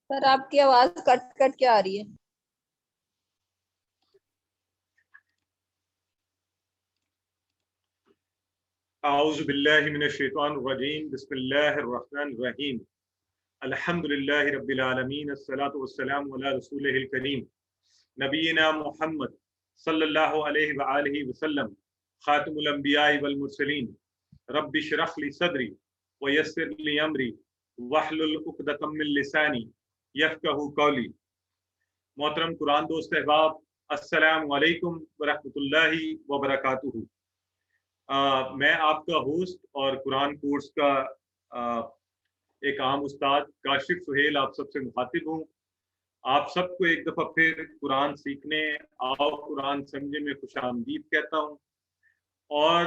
Sir आपकी आवाज cut cut के आ रही है। आऊज़ु बिल्लाहि मिनश शैतानिर रजीम बिस्मिल्लाहिर रहमानिर रहीम अल्हम्दुलिल्लाहि रब्बिल आलमीन अस्सलातु वस्सलामु अला रसूलिहिल करीम नबीना मुहम्मद सल्लल्लाहु अलैहि व आलिहि वसल्लम खातिमुल अंबिया'i वल मुरसलीन रब्बि इश्रह ली सदरी व यस्सिर ली अमरी वहलुल उक़दतम मिन लिसानी यफ़क़हू क़ौली। मोहतरम कुरान दोस्त अहबाब, अस्सलामु अलैकुम व रहमतुल्लाहि व बरकातुहू। मैं आपका होस्ट और कुरान कोर्स का एक आम उस्ताद काशिफ सुहेल आप सबसे मुखातिब हूँ। आप सबको एक दफ़ा फिर कुरान सीखने आओ कुरान समझने में खुशामदीद कहता हूँ और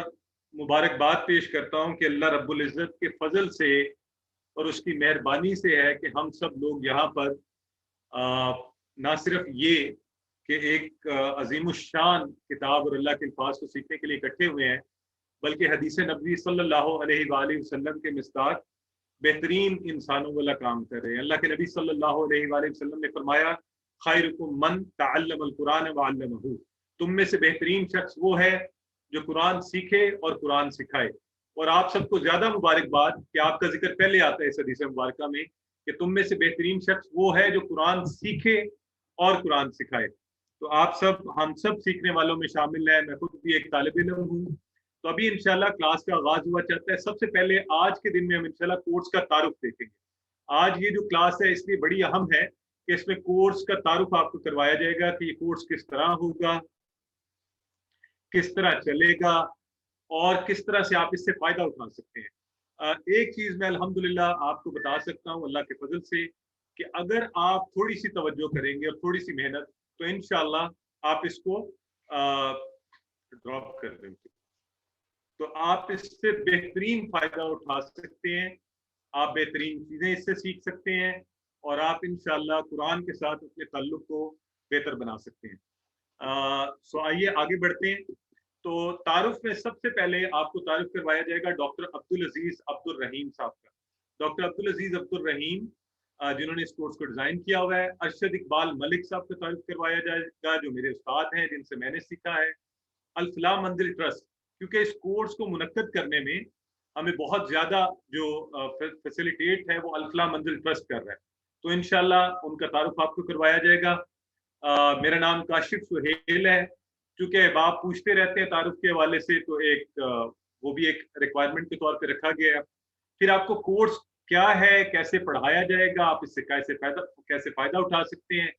मुबारकबाद पेश करता हूँ कि अल्लाह रब्बुल इज़्ज़त के फजल से और उसकी मेहरबानी से है कि हम सब लोग यहाँ पर ना सिर्फ ये कि एक अजीमुशान किताब और अल्लाह के अल्फाज को सीखने के लिए इकट्ठे हुए हैं, बल्कि हदीस नबी सल्लल्लाहु अलैहि वसल्लम के मिस्ताक बेहतरीन इंसानों वाला काम कर रहे हैं। अल्लाह के नबी सल्लल्लाहु अलैहि वसल्लम ने फरमाया, खैरुकुम मन तअल्लमल कुरान व अल्लमहू, तुम में से बेहतरीन शख्स वो है जो कुरान सीखे और कुरान सिखाए। और आप सबको ज्यादा मुबारकबाद कि आपका जिक्र पहले आता है इस हदीस मुबारक में कि तुम में से बेहतरीन शख्स वो है जो कुरान सीखे और कुरान सिखाए। तो आप सब, हम सब सीखने वालों में शामिल है। मैं खुद भी एक तालिब इल्म हूँ। तो अभी इंशाल्लाह क्लास का आगाज हुआ चाहता है। सबसे पहले आज के दिन में हम इंशाल्लाह कोर्स का तारुफ देखेंगे। आज ये जो क्लास है इसलिए बड़ी अहम है कि इसमें कोर्स का तारुफ आपको करवाया जाएगा कि ये कोर्स किस तरह होगा, किस तरह चलेगा और किस तरह से आप इससे फायदा उठा सकते हैं। एक चीज मैं अल्हम्दुलिल्लाह आपको बता सकता हूँ अल्लाह के फजल से कि अगर आप थोड़ी सी तवज्जो करेंगे और थोड़ी सी मेहनत तो इंशाल्लाह आप इसको ड्रॉप कर देंगे तो आप इससे बेहतरीन फायदा उठा सकते हैं। आप बेहतरीन चीजें इससे सीख सकते हैं और आप इंशाल्लाह कुरान के साथ अपने ताल्लुक को बेहतर बना सकते हैं। सो आइए आगे बढ़ते हैं। तो तारुफ में सबसे पहले आपको तारुफ करवाया जाएगा डॉक्टर अब्दुल अजीज अब्दुल रहीम साहब का। डॉक्टर अब्दुल अजीज अब्दुल रहीम जिन्होंने इस कोर्स को डिजाइन किया हुआ है। अरशद इकबाल मलिक साहब का तारुफ करवाया जाएगा जो मेरे उस्ताद हैं, जिनसे मैंने सीखा है। अल फलाह मंजिल ट्रस्ट, क्योंकि इस कोर्स को मुनक्कद करने में हमें बहुत ज्यादा जो फैसिलिटेट है वो अल फलाह मंजिल ट्रस्ट कर रहा है। तो इंशाल्लाह उनका तारुफ आपको करवाया जाएगा। मेरा नाम काशिफ सुहेल है। चूंकि आप पूछते रहते हैं तारुफ के हवाले से तो वो भी एक रिक्वायरमेंट के तौर पे रखा गया है। फिर आपको कोर्स क्या है, कैसे पढ़ाया जाएगा, आप इससे कैसे फायदा उठा सकते हैं,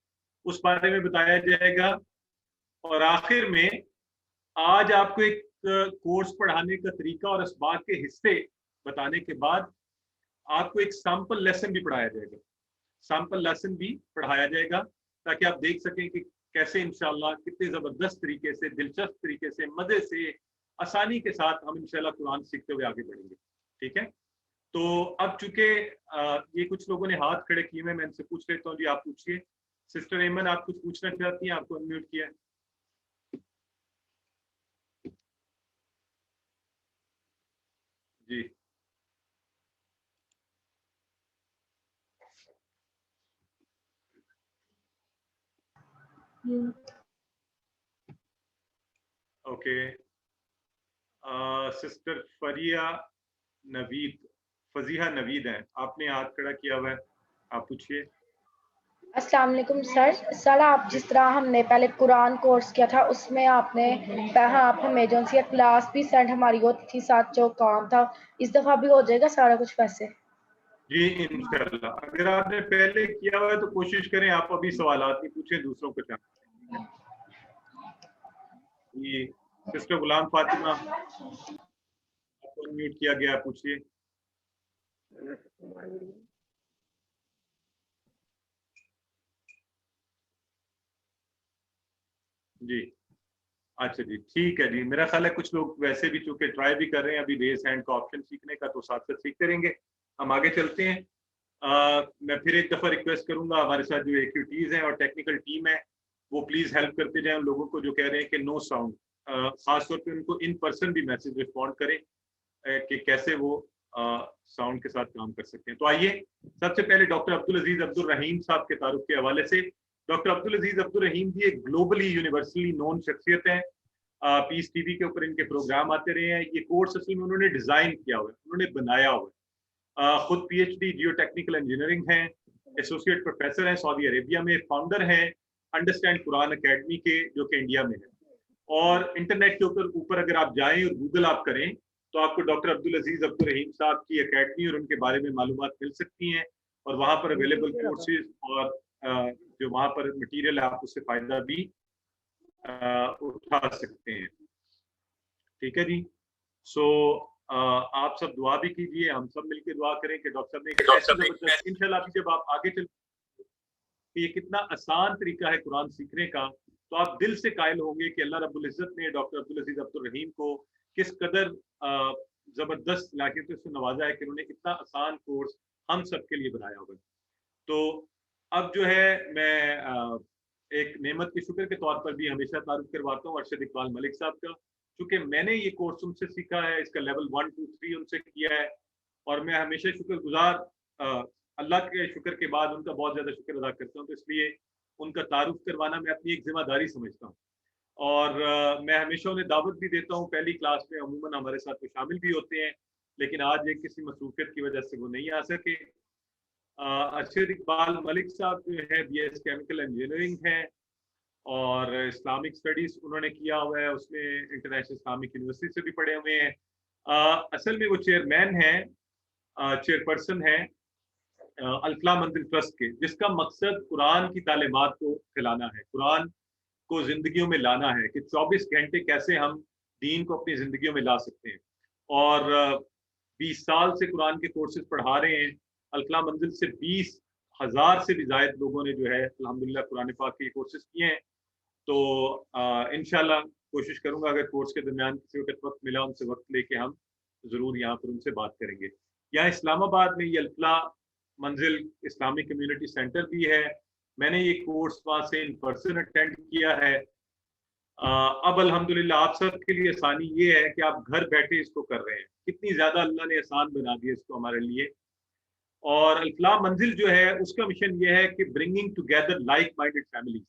उस बारे में बताया जाएगा। और आखिर में आज आपको एक कोर्स पढ़ाने का तरीका और असबाब के हिस्से बताने के बाद आपको एक सैंपल लेसन भी पढ़ाया जाएगा। सैंपल लेसन भी पढ़ाया जाएगा ताकि आप देख सकें कि कैसे इंशाल्लाह कितने जबरदस्त तरीके से, दिलचस्प तरीके से, मजे से, आसानी के साथ हम इंशाल्लाह कुरान सीखते हुए आगे बढ़ेंगे। ठीक है। तो अब चूंकि ये कुछ लोगों ने हाथ खड़े किए हैं, मैं इनसे पूछ लेता हूँ। जी आप पूछिए। सिस्टर एमन आप कुछ पूछना चाहती हैं? आपको अनम्यूट किया है। जी ओके। सिस्टर फजीहा नवीद है, आपने हाथ खड़ा किया हुआ है, आप पूछिए। अस्सलाम वालेकुम सर आप जिस तरह हमने पहले कुरान कोर्स किया था उसमें आपने आप हमें जो सी क्लास भी सेंड हमारी होती थी, साथ जो काम था इस दफ़ा भी हो जाएगा सारा कुछ वैसे? जी इंशाल्लाह। अगर आपने पहले किया हुआ है तो कोशिश करें आप अभी सवालात नहीं पूछें, दूसरों को चाहें। जी सिस्टर गुलाम फातिमा आपको अनम्यूट किया गया, पूछिए। जी अच्छा जी ठीक है जी। मेरा ख्याल है कुछ लोग वैसे भी चूंकि ट्राई भी कर रहे हैं अभी रेस हैंड का ऑप्शन सीखने का, तो साथ साथ सीखते रहेंगे। हम आगे चलते हैं। मैं फिर एक दफ़ा रिक्वेस्ट करूंगा हमारे साथ जो एक्टिविटीज़ हैं और टेक्निकल टीम है वो प्लीज़ हेल्प करते जाएं उन लोगों को जो कह रहे हैं कि नो साउंड। ख़ासतौर पे उनको इन पर्सन भी मैसेज रिस्पॉन्ड करें। कि कैसे वो साउंड के साथ काम कर सकते हैं। तो आइए सबसे पहले डॉक्टर अब्दुल अजीज अब्दुल रहीम साहब के तारुफ के हवाले से। डॉक्टर अब्दुल अजीज अब्दुल रहीम जी एक ग्लोबली यूनिवर्सली नोन शख्सियत है। पीस टीवी के ऊपर इनके प्रोग्राम आते रहे हैं। ये कोर्स असल में उन्होंने डिजाइन किया हुआ है, उन्होंने बनाया हुआ है। खुद PhD जियो टेक्निकल इंजीनियरिंग है, एसोसिएट प्रोफेसर हैं सऊदी अरेबिया में, फाउंडर हैं अंडरस्टैंड कुरान अकेडमी के जो कि इंडिया में है। और इंटरनेट के ऊपर अगर आप जाएं और गूगल आप करें तो आपको डॉक्टर अब्दुल अजीज अब्दुल रहीम साहब की अकेडमी और उनके बारे में मालूमात मिल सकती हैं। और वहाँ पर अवेलेबल कोर्सेज और जो वहाँ पर मटीरियल है आप उससे फायदा भी उठा सकते हैं। ठीक है जी। सो आप सब दुआ भी कीजिए, हम सब मिलकर दुआ करें कि डॉक्टर साहब ने इंशाल्लाह अभी जब आप आगे चल कि ये कितना आसान तरीका है कुरान सीखने का, तो आप दिल से कायल होंगे कि अल्लाह रब्बुल इज्जत ने डॉक्टर अब्दुल अजीज अब्दुल रहीम को किस कदर जबरदस्त लाकियत से नवाजा है कि उन्होंने इतना आसान कोर्स हम सब के लिए बनाया होगा। तो अब जो है मैं एक नेमत के शुक्र के तौर पर भी हमेशा तारुफ करवाता हूँ अरशद इकबाल मलिक साहब का, क्योंकि मैंने ये कोर्स उनसे सीखा है, इसका लेवल 1, 2, 3 उनसे किया है। और मैं हमेशा शुक्रगुजार अल्लाह के शुक्र के बाद उनका बहुत ज़्यादा शुक्र अदा करता हूँ। तो इसलिए उनका तारुफ करवाना मैं अपनी एक जिम्मेदारी समझता हूँ। और मैं हमेशा उन्हें दावत भी देता हूँ। पहली क्लास में अमूमन हमारे साथ वो शामिल भी होते हैं, लेकिन आज एक किसी मसरूफियत की वजह से वो नहीं आ सके। अरशद इकबाल मलिक साहब जो है BS केमिकल इंजीनियरिंग है और इस्लामिक स्टडीज उन्होंने किया हुआ है, उसमें इंटरनेशनल इस्लामिक यूनिवर्सिटी से भी पढ़े हुए हैं। असल में वो चेयरमैन है, चेयरपर्सन है अल-फलाह मंजिल ट्रस्ट के, जिसका मकसद कुरान की तालीमात को फैलाना है, कुरान को जिंदगियों में लाना है कि 24 घंटे कैसे हम दीन को अपनी जिंदगियों में ला सकते हैं। और 20 साल से कुरान के कोर्सेज पढ़ा रहे हैं। अल-फलाह मंजिल से 20,000 से भी ज़ायद लोगों ने जो है अल्हम्दुलिल्लाह कुरान पाक के कोर्सेज किए हैं। तो इंशाल्लाह कोशिश करूंगा अगर कोर्स के दरमियान किसी वक्त मिला उनसे वक्त लेके हम ज़रूर यहाँ पर उनसे बात करेंगे। यहाँ इस्लामाबाद में ये अल-फलाह मंजिल इस्लामिक कम्युनिटी सेंटर भी है। मैंने ये कोर्स वहाँ से इन पर्सन अटेंड किया है। अब अल्हम्दुलिल्लाह आप सब के लिए आसानी ये है कि आप घर बैठे इसको कर रहे हैं। कितनी ज़्यादा अल्लाह ने आसान बना दिया इसको हमारे लिए। और अल-फलाह मंजिल जो है उसका मिशन ये है कि bringing together like minded families,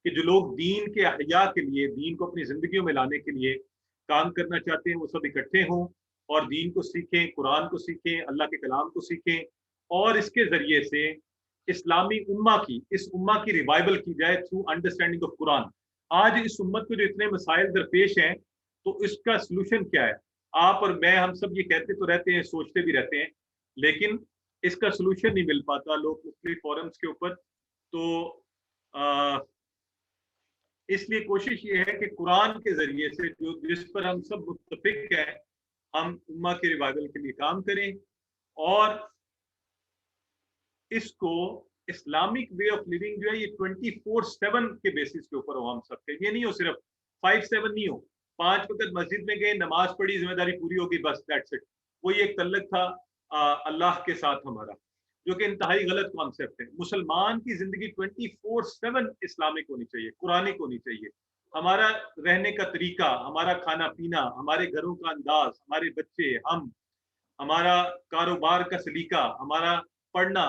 कि जो लोग दीन के अहया के लिए, दीन को अपनी जिंदगियों में लाने के लिए काम करना चाहते हैं, वो सब इकट्ठे हों और दीन को सीखें, कुरान को सीखें, अल्लाह के कलाम को सीखें और इसके जरिए से इस्लामी उम्मा की, इस उम्मा की रिवाइवल की जाए थ्रू अंडरस्टैंडिंग ऑफ कुरान। आज इस उम्मत को जो इतने मसाइल दरपेश हैं, तो इसका सोल्यूशन क्या है? आप और मैं, हम सब ये कहते तो रहते हैं, सोचते भी रहते हैं, लेकिन इसका सोल्यूशन नहीं मिल पाता लोग मुख्तलिफ फोरम्स के ऊपर। तो इसलिए कोशिश ये है कि कुरान के जरिए से जो जिस पर हम सब मुत्तफिक हैं, हम उम्मा के रिवाइवल के लिए काम करें और इसको इस्लामिक वे ऑफ लिविंग जो है ये 24/7 के बेसिस के ऊपर हो हम सबके। ये नहीं हो सिर्फ 5-7 नहीं हो, 5 वक्त मस्जिद में गए, नमाज पढ़ी, जिम्मेदारी पूरी होगी, बस दैट्स इट। वही एक तल्लक था अल्लाह के साथ हमारा, जो कि इंतहाई गलत कॉन्सेप्ट है। मुसलमान की जिंदगी 24/7 इस्लामिक होनी चाहिए, कुरानिक होनी चाहिए। हमारा रहने का तरीका, हमारा खाना पीना, हमारे घरों का अंदाज, हमारे बच्चे, हम, हमारा कारोबार का सलीका, हमारा पढ़ना,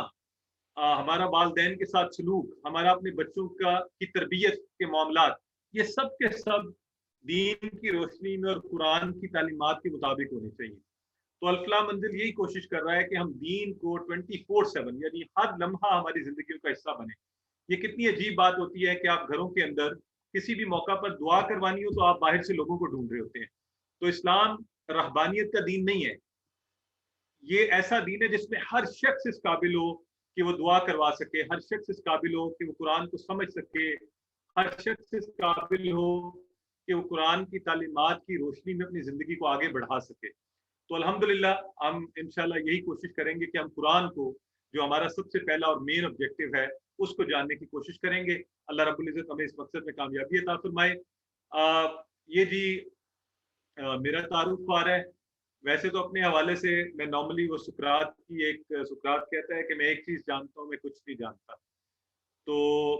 हमारा वालिदैन के साथ सलूक, हमारा अपने बच्चों की तरबियत के मामलात, ये सब के सब दीन की रोशनी में और कुरान की तालीमात के मुताबिक होने चाहिए। तो अल-फलाह मंजिल यही कोशिश कर रहा है कि हम दीन को 24/7 यानी हर लम्हा हमारी जिंदगी का हिस्सा बने। ये कितनी अजीब बात होती है कि आप घरों के अंदर किसी भी मौका पर दुआ करवानी हो तो आप बाहर से लोगों को ढूंढ रहे होते हैं। तो इस्लाम रहबानियत का दीन नहीं है, ये ऐसा दीन है जिसमें हर शख्स इस काबिल हो कि वो दुआ करवा सके, हर शख्स इस काबिल हो कि वो कुरान को समझ सके, हर शख्स इस काबिल हो कि वो कुरान की तालीमात की रोशनी में अपनी ज़िंदगी को आगे बढ़ा सके। तो अल्हम्दुलिल्लाह हम इंशाल्लाह यही कोशिश करेंगे कि हम कुरान को, जो हमारा सबसे पहला और मेन ऑब्जेक्टिव है, उसको जानने की कोशिश करेंगे। अल्लाह रब्बुल इज़्ज़त हमें इस मकसद में कामयाबी अता फरमाए। ये जी मेरा तारुफ आ रहा है। वैसे तो अपने हवाले से मैं नॉर्मली वो सुकरात कहता है कि मैं एक चीज़ जानता हूँ, मैं कुछ नहीं जानता। तो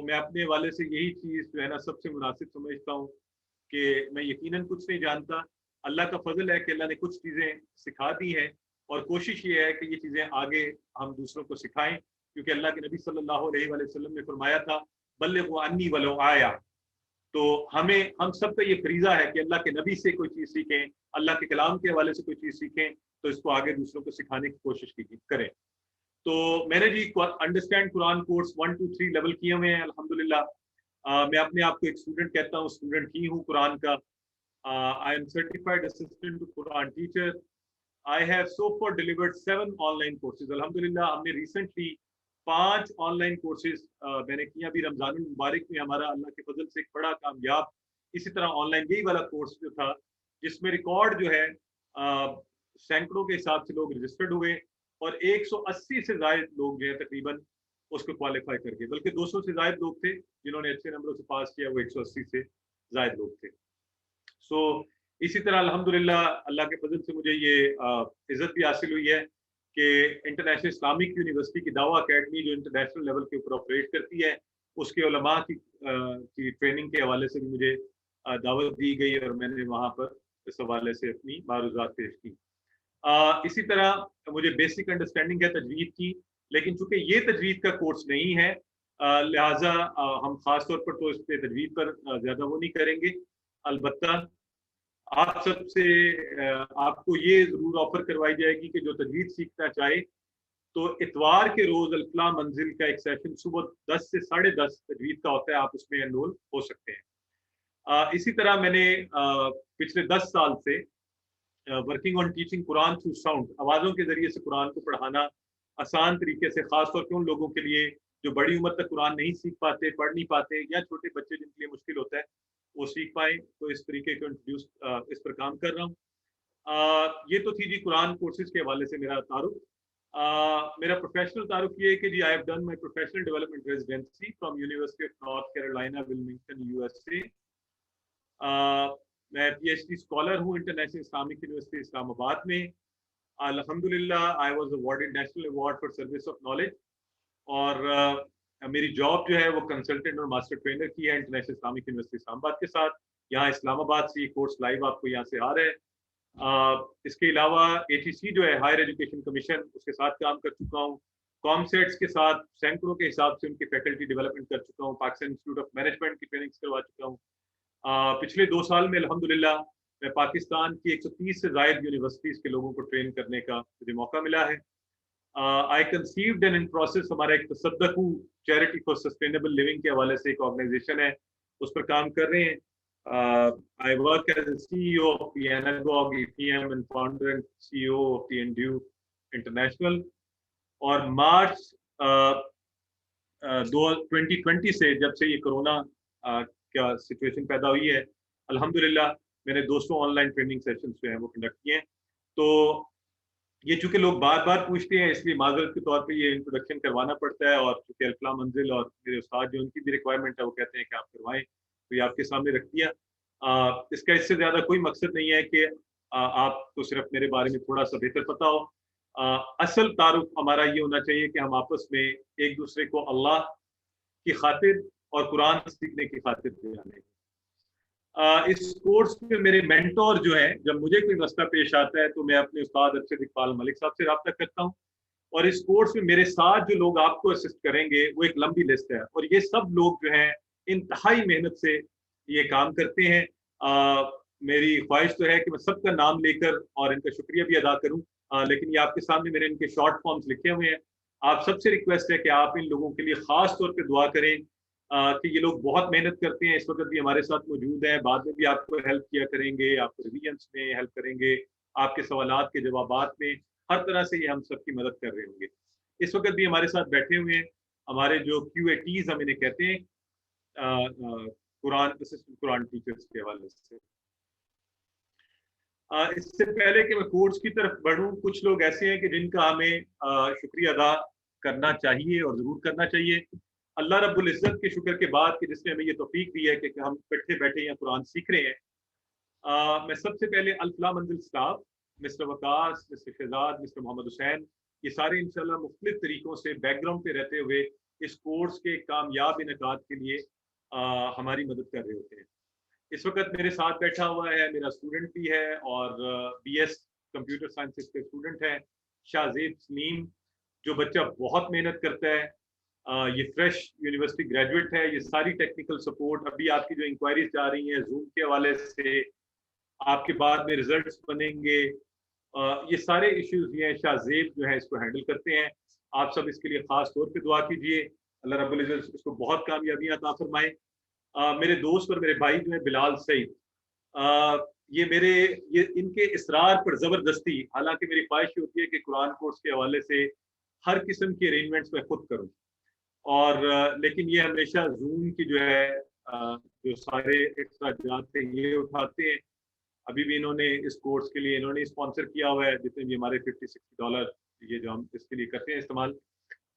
मैं अपने हवाले से यही चीज़ जो है ना सबसे मुनासिब समझता हूँ कि मैं यकीनन कुछ नहीं जानता, अल्लाह का फजल है कि अल्लाह ने कुछ चीज़ें सिखा दी हैं और कोशिश ये है कि ये चीज़ें आगे हम दूसरों को सिखाएं, क्योंकि अल्लाह के नबी सल्लल्लाहु अलैहि वसल्लम ने फरमाया था बल्लिगु अन्नी वलो आया। तो हम सबका ये फरीजा है कि अल्लाह के नबी से कोई चीज़ सीखें, अल्लाह के कलाम के हवाले से कोई चीज़ सीखें, तो इसको आगे दूसरों को सिखाने की कोशिश करें। तो मैंने जी अंडरस्टैंड कुरान कोर्स 1 2 3 लेवल किए हुए हैं अल्हम्दुलिल्लाह। मैं अपने आप को एक स्टूडेंट कहता हूँ, स्टूडेंट ही हूँ कुरान का। I am certified assistant to कुरान teacher. I have so far delivered 7 online courses. अल्हम्दुलिल्लाह हमने रिसेंटली 5 ऑनलाइन कोर्सेज मैंने किया। अभी रमजानुल मुबारक में हमारा अल्लाह के फजल से एक बड़ा कामयाब इसी तरह ऑनलाइन यही वाला कोर्स जो था, जिसमें रिकॉर्ड जो है सैकड़ों के हिसाब से लोग रजिस्टर्ड हुए और 180 से ज्यादा लोग जो है तकरीबन उसको क्वालिफाई कर गए, बल्कि 200 से ज्यादा लोग थे जिन्होंने अच्छे नंबरों से पास किया, वो 180 से ज्यादा लोग थे। सो इसी तरह अल्हम्दुलिल्लाह अल्लाह के फजल से मुझे ये इज्जत भी हासिल हुई है कि इंटरनेशनल इस्लामिक यूनिवर्सिटी की दावा अकेडमी जो इंटरनेशनल लेवल के ऊपर ऑपरेट करती है, उसके उलमा की ट्रेनिंग के हवाले से भी मुझे दावत दी गई और मैंने वहाँ पर इस हवाले से अपनी मारूज़ात पेश की। इसी तरह मुझे बेसिक अंडरस्टैंडिंग है तजवीद की, लेकिन चूंकि ये तजवीद का कोर्स नहीं है लिहाजा हम खास तौर पर तो इस पे तजवीद पर ज़्यादा वो नहीं करेंगे। अलबत्ता आप सबसे आपको ये ज़रूर ऑफर करवाई जाएगी कि जो तजवीद सीखना चाहे तो इतवार के रोज़ अल-फलाह मंजिल का एक सेशन सुबह 10 से 10:30 तजवीद का होता है, आप उसमें एनरोल हो सकते हैं। इसी तरह मैंने पिछले 10 साल से working on teaching Quran through sound, आवाज़ों के ज़रिए से कुरान को पढ़ाना आसान तरीके से, ख़ासतौर पर उन लोगों के लिए जो बड़ी उम्र तक कुरान नहीं सीख पाते, पढ़ नहीं पाते, या छोटे बच्चे जिनके लिए मुश्किल होता है वो सीख पाए, तो इस तरीके को इंट्रोड्यूस इस पर काम कर रहा हूँ। ये तो थी जी कुरान कोर्सेज के हवाले से मेरा तारुफ। मेरा प्रोफेशनल तारुफ ये है कि जी I have done my professional development residency from University of North Carolina Wilmington USA. मैं पीएचडी स्कॉलर हूँ इंटरनेशनल इस्लामिक यूनिवर्सिटी इस्लामाबाद में। अल्हम्दुलिल्लाह I was awarded national award for service of knowledge, और मेरी जॉब जो है वो कंसल्टेंट और मास्टर ट्रेनर की है इंटरनेशनल इस्लामिक यूनिवर्सिटी इस्लामाबाद के साथ। यहाँ इस्लामाबाद से ये कोर्स लाइव आपको यहाँ से आ रहा है। इसके अलावा ATC जो है हायर एजुकेशन कमीशन, उसके साथ काम कर चुका हूँ। कॉमसेट्स के साथ सैकड़ों के हिसाब से उनकी फैकल्टी डेवलपमेंट कर चुका हूँ। पाकिस्तान इंस्टीट्यूट ऑफ मैनेजमेंट की ट्रेनिंग करवा चुका हूँ। पिछले 2 साल में अल्हम्दुलिल्लाह मैं पाकिस्तान की 130 से ज़ायद यूनिवर्सिटीज़ के लोगों को ट्रेन करने का मुझे मौका मिला है। आई कंसीव्ड एंड इन प्रोसेस हमारा एक तसद्दकू चैरिटी फॉर सस्टेनेबल लिविंग के हवाले से एक ऑर्गेनाइजेशन है, उस पर काम कर रहे हैं। I work as CEO of the Anagog EPM and founder and CEO of the Andrew International. और मार्च 2020 से जब से ये कोरोना क्या सिचुएशन पैदा हुई है, अल्हम्दुलिल्लाह मैंने 200 ऑनलाइन ट्रेनिंग सेशंस जो हैं वो कंडक्ट किए हैं। तो ये चूंकि लोग बार बार पूछते हैं, इसलिए माजरत के तौर पे ये इंट्रोडक्शन करवाना पड़ता है, और चूंकि अल-फलाह मंजिल और मेरे उस्ताद जो उनकी भी रिक्वायरमेंट है, वो कहते हैं कि आप करवाएं, तो ये आपके सामने रख दिया। इसका इससे ज़्यादा कोई मकसद नहीं है कि आपको सिर्फ मेरे बारे में थोड़ा सा बेहतर पता हो। असल तारुफ हमारा ये होना चाहिए कि हम आपस में एक दूसरे को अल्लाह की खातिर और कुरान सीखने की खातिर जाने। इस कोर्स में मेरे मेंटोर जो है, जब मुझे कोई मसला पेश आता है तो मैं अपने उस्ताद अरशद इकबाल मलिक साहब से रब्ता करता हूँ, और इस कोर्स में मेरे साथ जो लोग आपको असिस्ट करेंगे वो एक लंबी लिस्ट है, और ये सब लोग जो हैं इंतहाई मेहनत से ये काम करते हैं। मेरी ख्वाहिश तो है कि मैं सबका नाम लेकर और इनका शुक्रिया भी अदा करूँ, लेकिन ये आपके सामने मेरे इनके शॉर्ट फॉर्म्स लिखे हुए हैं। आप सबसे रिक्वेस्ट है कि आप इन लोगों के लिए खास तौर पर दुआ करें कि ये लोग बहुत मेहनत करते हैं, इस वक्त भी हमारे साथ मौजूद हैं, बाद में भी आपको हेल्प किया करेंगे, आपको रिवीजन्स में हेल्प करेंगे, आपके सवालात के जवाबात में, हर तरह से ये हम सबकी मदद कर रहे होंगे। इस वक्त भी हमारे साथ बैठे हुए हैं हमारे जो QATs हम इन्हें कहते हैं, कुरान असिस्टेंट कुरान टीचर्स के हवाले से। इससे पहले कि मैं कोर्स की तरफ बढ़ूं, कुछ लोग ऐसे हैं कि जिनका हमें शुक्रिया अदा करना चाहिए और ज़रूर करना चाहिए। अल्लाह रब्बुल इज़्ज़त के शुक्र के बाद कि जिसने हमें ये तौफीक दी है कि हम बैठे बैठे यहाँ कुरान सीख रहे हैं। मैं सबसे पहले Al-Falah Manzil staff, mister Waqas, mister Shahzad, mister Mohammad Hussain, ये सारे इंशाल्लाह मुख्तलिफ तरीकों से बैकग्राउंड पे रहते हुए इस कोर्स के कामयाब इनेकाद के लिए हमारी मदद कर रहे होते हैं। इस वक्त मेरे साथ बैठा हुआ है मेरा स्टूडेंट भी है और BS कंप्यूटर साइंस के स्टूडेंट है शाहजेब सलीम, जो बच्चा बहुत मेहनत करता है। ये फ्रेश यूनिवर्सिटी ग्रेजुएट है। ये सारी टेक्निकल सपोर्ट, अभी आपकी जो इंक्वायरीज जा रही हैं जूम के हवाले से, आपके बाद में रिजल्ट्स बनेंगे, ये सारे इश्यूज ये शाहजेब जो है इसको हैंडल करते हैं। आप सब इसके लिए खास तौर पे दुआ कीजिए, अल्लाह रब्बुल इज्जत इसको बहुत कामयाबियां अता फरमाए। मेरे दोस्त और मेरे भाई जो है बिलाल सईद, ये इनके इसरार पर जबरदस्ती, हालांकि मेरी ख्वाहिश होती है कि कुरान कोर्स के हवाले से हर किस्म की अरेंजमेंट्स मैं खुद करूं, और लेकिन ये हमेशा जूम की जो है जो सारे एक्स्ट्रा थे ये उठाते हैं। अभी भी इन्होंने इस कोर्स के लिए इन्होंने स्पॉन्सर किया हुआ है, जितने भी हमारे $50-60 ये जो हम इसके लिए करते हैं इस्तेमाल,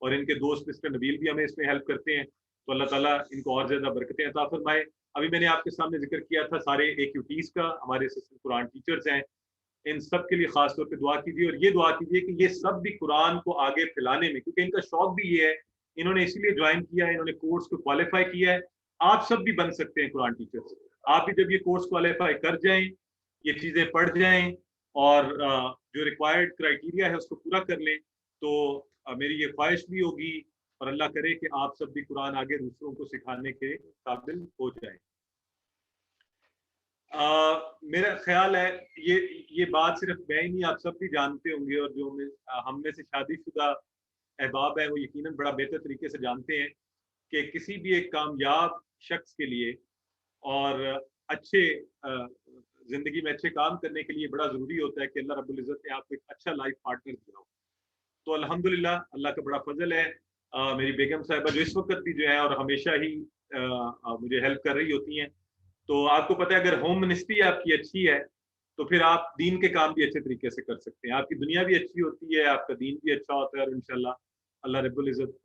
और इनके दोस्त मिस्टर नबील भी हमें इसमें हेल्प करते हैं। तो अल्लाह ताला इनको और ज्यादा बरकतें अता फरमाए। अभी मैंने आपके सामने जिक्र किया था सारे AQTs का, हमारे असिस्टेंट कुरान टीचर्स हैं, इन सब के लिए खास तौर पे दुआ कीजिए, और ये दुआ कीजिए कि ये सब भी कुरान को आगे फैलाने में, क्योंकि इनका शौक भी ये है, इन्होंने इसीलिए ज्वाइन किया है, इन्होंने कोर्स को क्वालिफाई किया है। आप सब भी बन सकते हैं कुरान टीचर्स। आप भी जब ये कोर्स क्वालिफाई कर जाएं, ये चीजें पढ़ जाएं और जो रिक्वायर्ड क्राइटेरिया है उसको पूरा कर लें, तो मेरी ये ख्वाहिश भी होगी, और अल्लाह करे कि आप सब भी कुरान आगे दूसरों को सिखाने के काबिल हो जाए। मेरा ख्याल है ये बात सिर्फ मैं ही नहीं, आप सब भी जानते होंगे, और जो हम में से शादीशुदा अहबाब हैं वो यकीनन बड़ा बेहतर तरीके से जानते हैं कि किसी भी एक कामयाब शख्स के लिए और अच्छे जिंदगी में अच्छे काम करने के लिए बड़ा जरूरी होता है कि अल्लाह रब्बुल इज्जत ने आपको एक अच्छा लाइफ पार्टनर दिया हो। तो अल्हम्दुलिल्लाह अल्लाह का बड़ा फजल है। मेरी बेगम साहिबा जो इस वक्त भी जो है और हमेशा ही मुझे हेल्प कर रही होती हैं। तो आपको पता है, अगर होम मिनिस्ट्री आपकी अच्छी है तो फिर आप दीन के काम भी अच्छे तरीके से कर सकते हैं। आपकी दुनिया भी अच्छी होती है, आपका दीन भी अच्छा होता है, और इंशाल्लाह अल्लाह रब्बुल इज्जत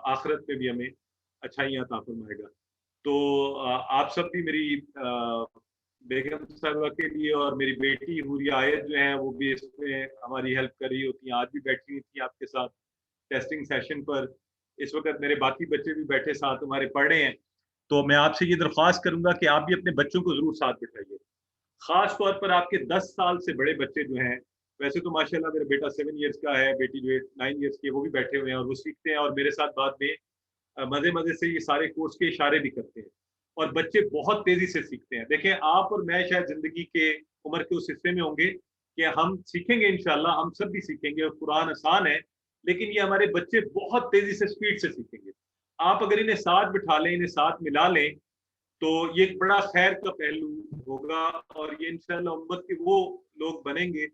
आखिरत में भी हमें अच्छाइयाँ अता फरमाएगा। तो आप सब भी मेरी बेगम साहिबा के लिए, और मेरी बेटी हुरिया आयत जो है वो भी इसमें हमारी हेल्प कर रही होती हैं। आज भी बैठी हुई थी आपके साथ टेस्टिंग सेशन पर। इस वक्त मेरे बाकी बच्चे भी बैठे साथ हमारे पढ़ रहे हैं। तो मैं आपसे ये दरख्वास्त करूंगा कि आप भी अपने बच्चों को जरूर साथ बिठाइए, खास तौर पर आपके 10 साल से बड़े बच्चे जो हैं। वैसे तो माशाल्लाह मेरा बेटा 7 ईयर्स का है, बेटी जो है 9 ईयर्स की है, वो भी बैठे हुए हैं और वो सीखते हैं, और मेरे साथ बाद में मजे मजे से ये सारे कोर्स के इशारे भी करते हैं, और बच्चे बहुत तेजी से सीखते हैं। देखें, आप और मैं शायद जिंदगी के उम्र के उस हिस्से में होंगे कि हम सीखेंगे, इंशाल्लाह हम सब भी सीखेंगे, और कुरान आसान है, लेकिन ये हमारे बच्चे बहुत तेजी से स्पीड से सीखेंगे। आप अगर इन्हें साथ बिठा लें, इन्हें साथ मिला लें, तो ये एक बड़ा खैर का पहलू होगा, और ये इंशाल्लाह उम्मत के वो लोग बनेंगे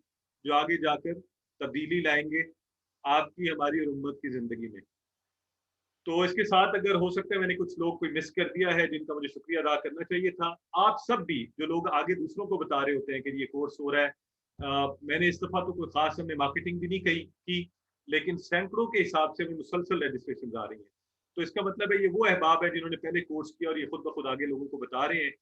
जो आगे जाकर तब्दीली लाएंगे आपकी, हमारी और उम्मत की जिंदगी में। तो इसके साथ अगर हो सकता है मैंने कुछ लोग कोई मिस कर दिया है जिनका मुझे शुक्रिया अदा करना चाहिए था। आप सब भी जो लोग आगे दूसरों को बता रहे होते हैं कि ये कोर्स हो रहा है, मैंने इस दफा तो कोई खास हमने मार्केटिंग भी नहीं की, लेकिन सैकड़ों के हिसाब से भी मुसलसल रजिस्ट्रेशन आ रही है। तो इसका मतलब है ये वो अहबाब है जिन्होंने पहले कोर्स किया और ये खुद ब खुद आगे लोगों को बता रहे हैं।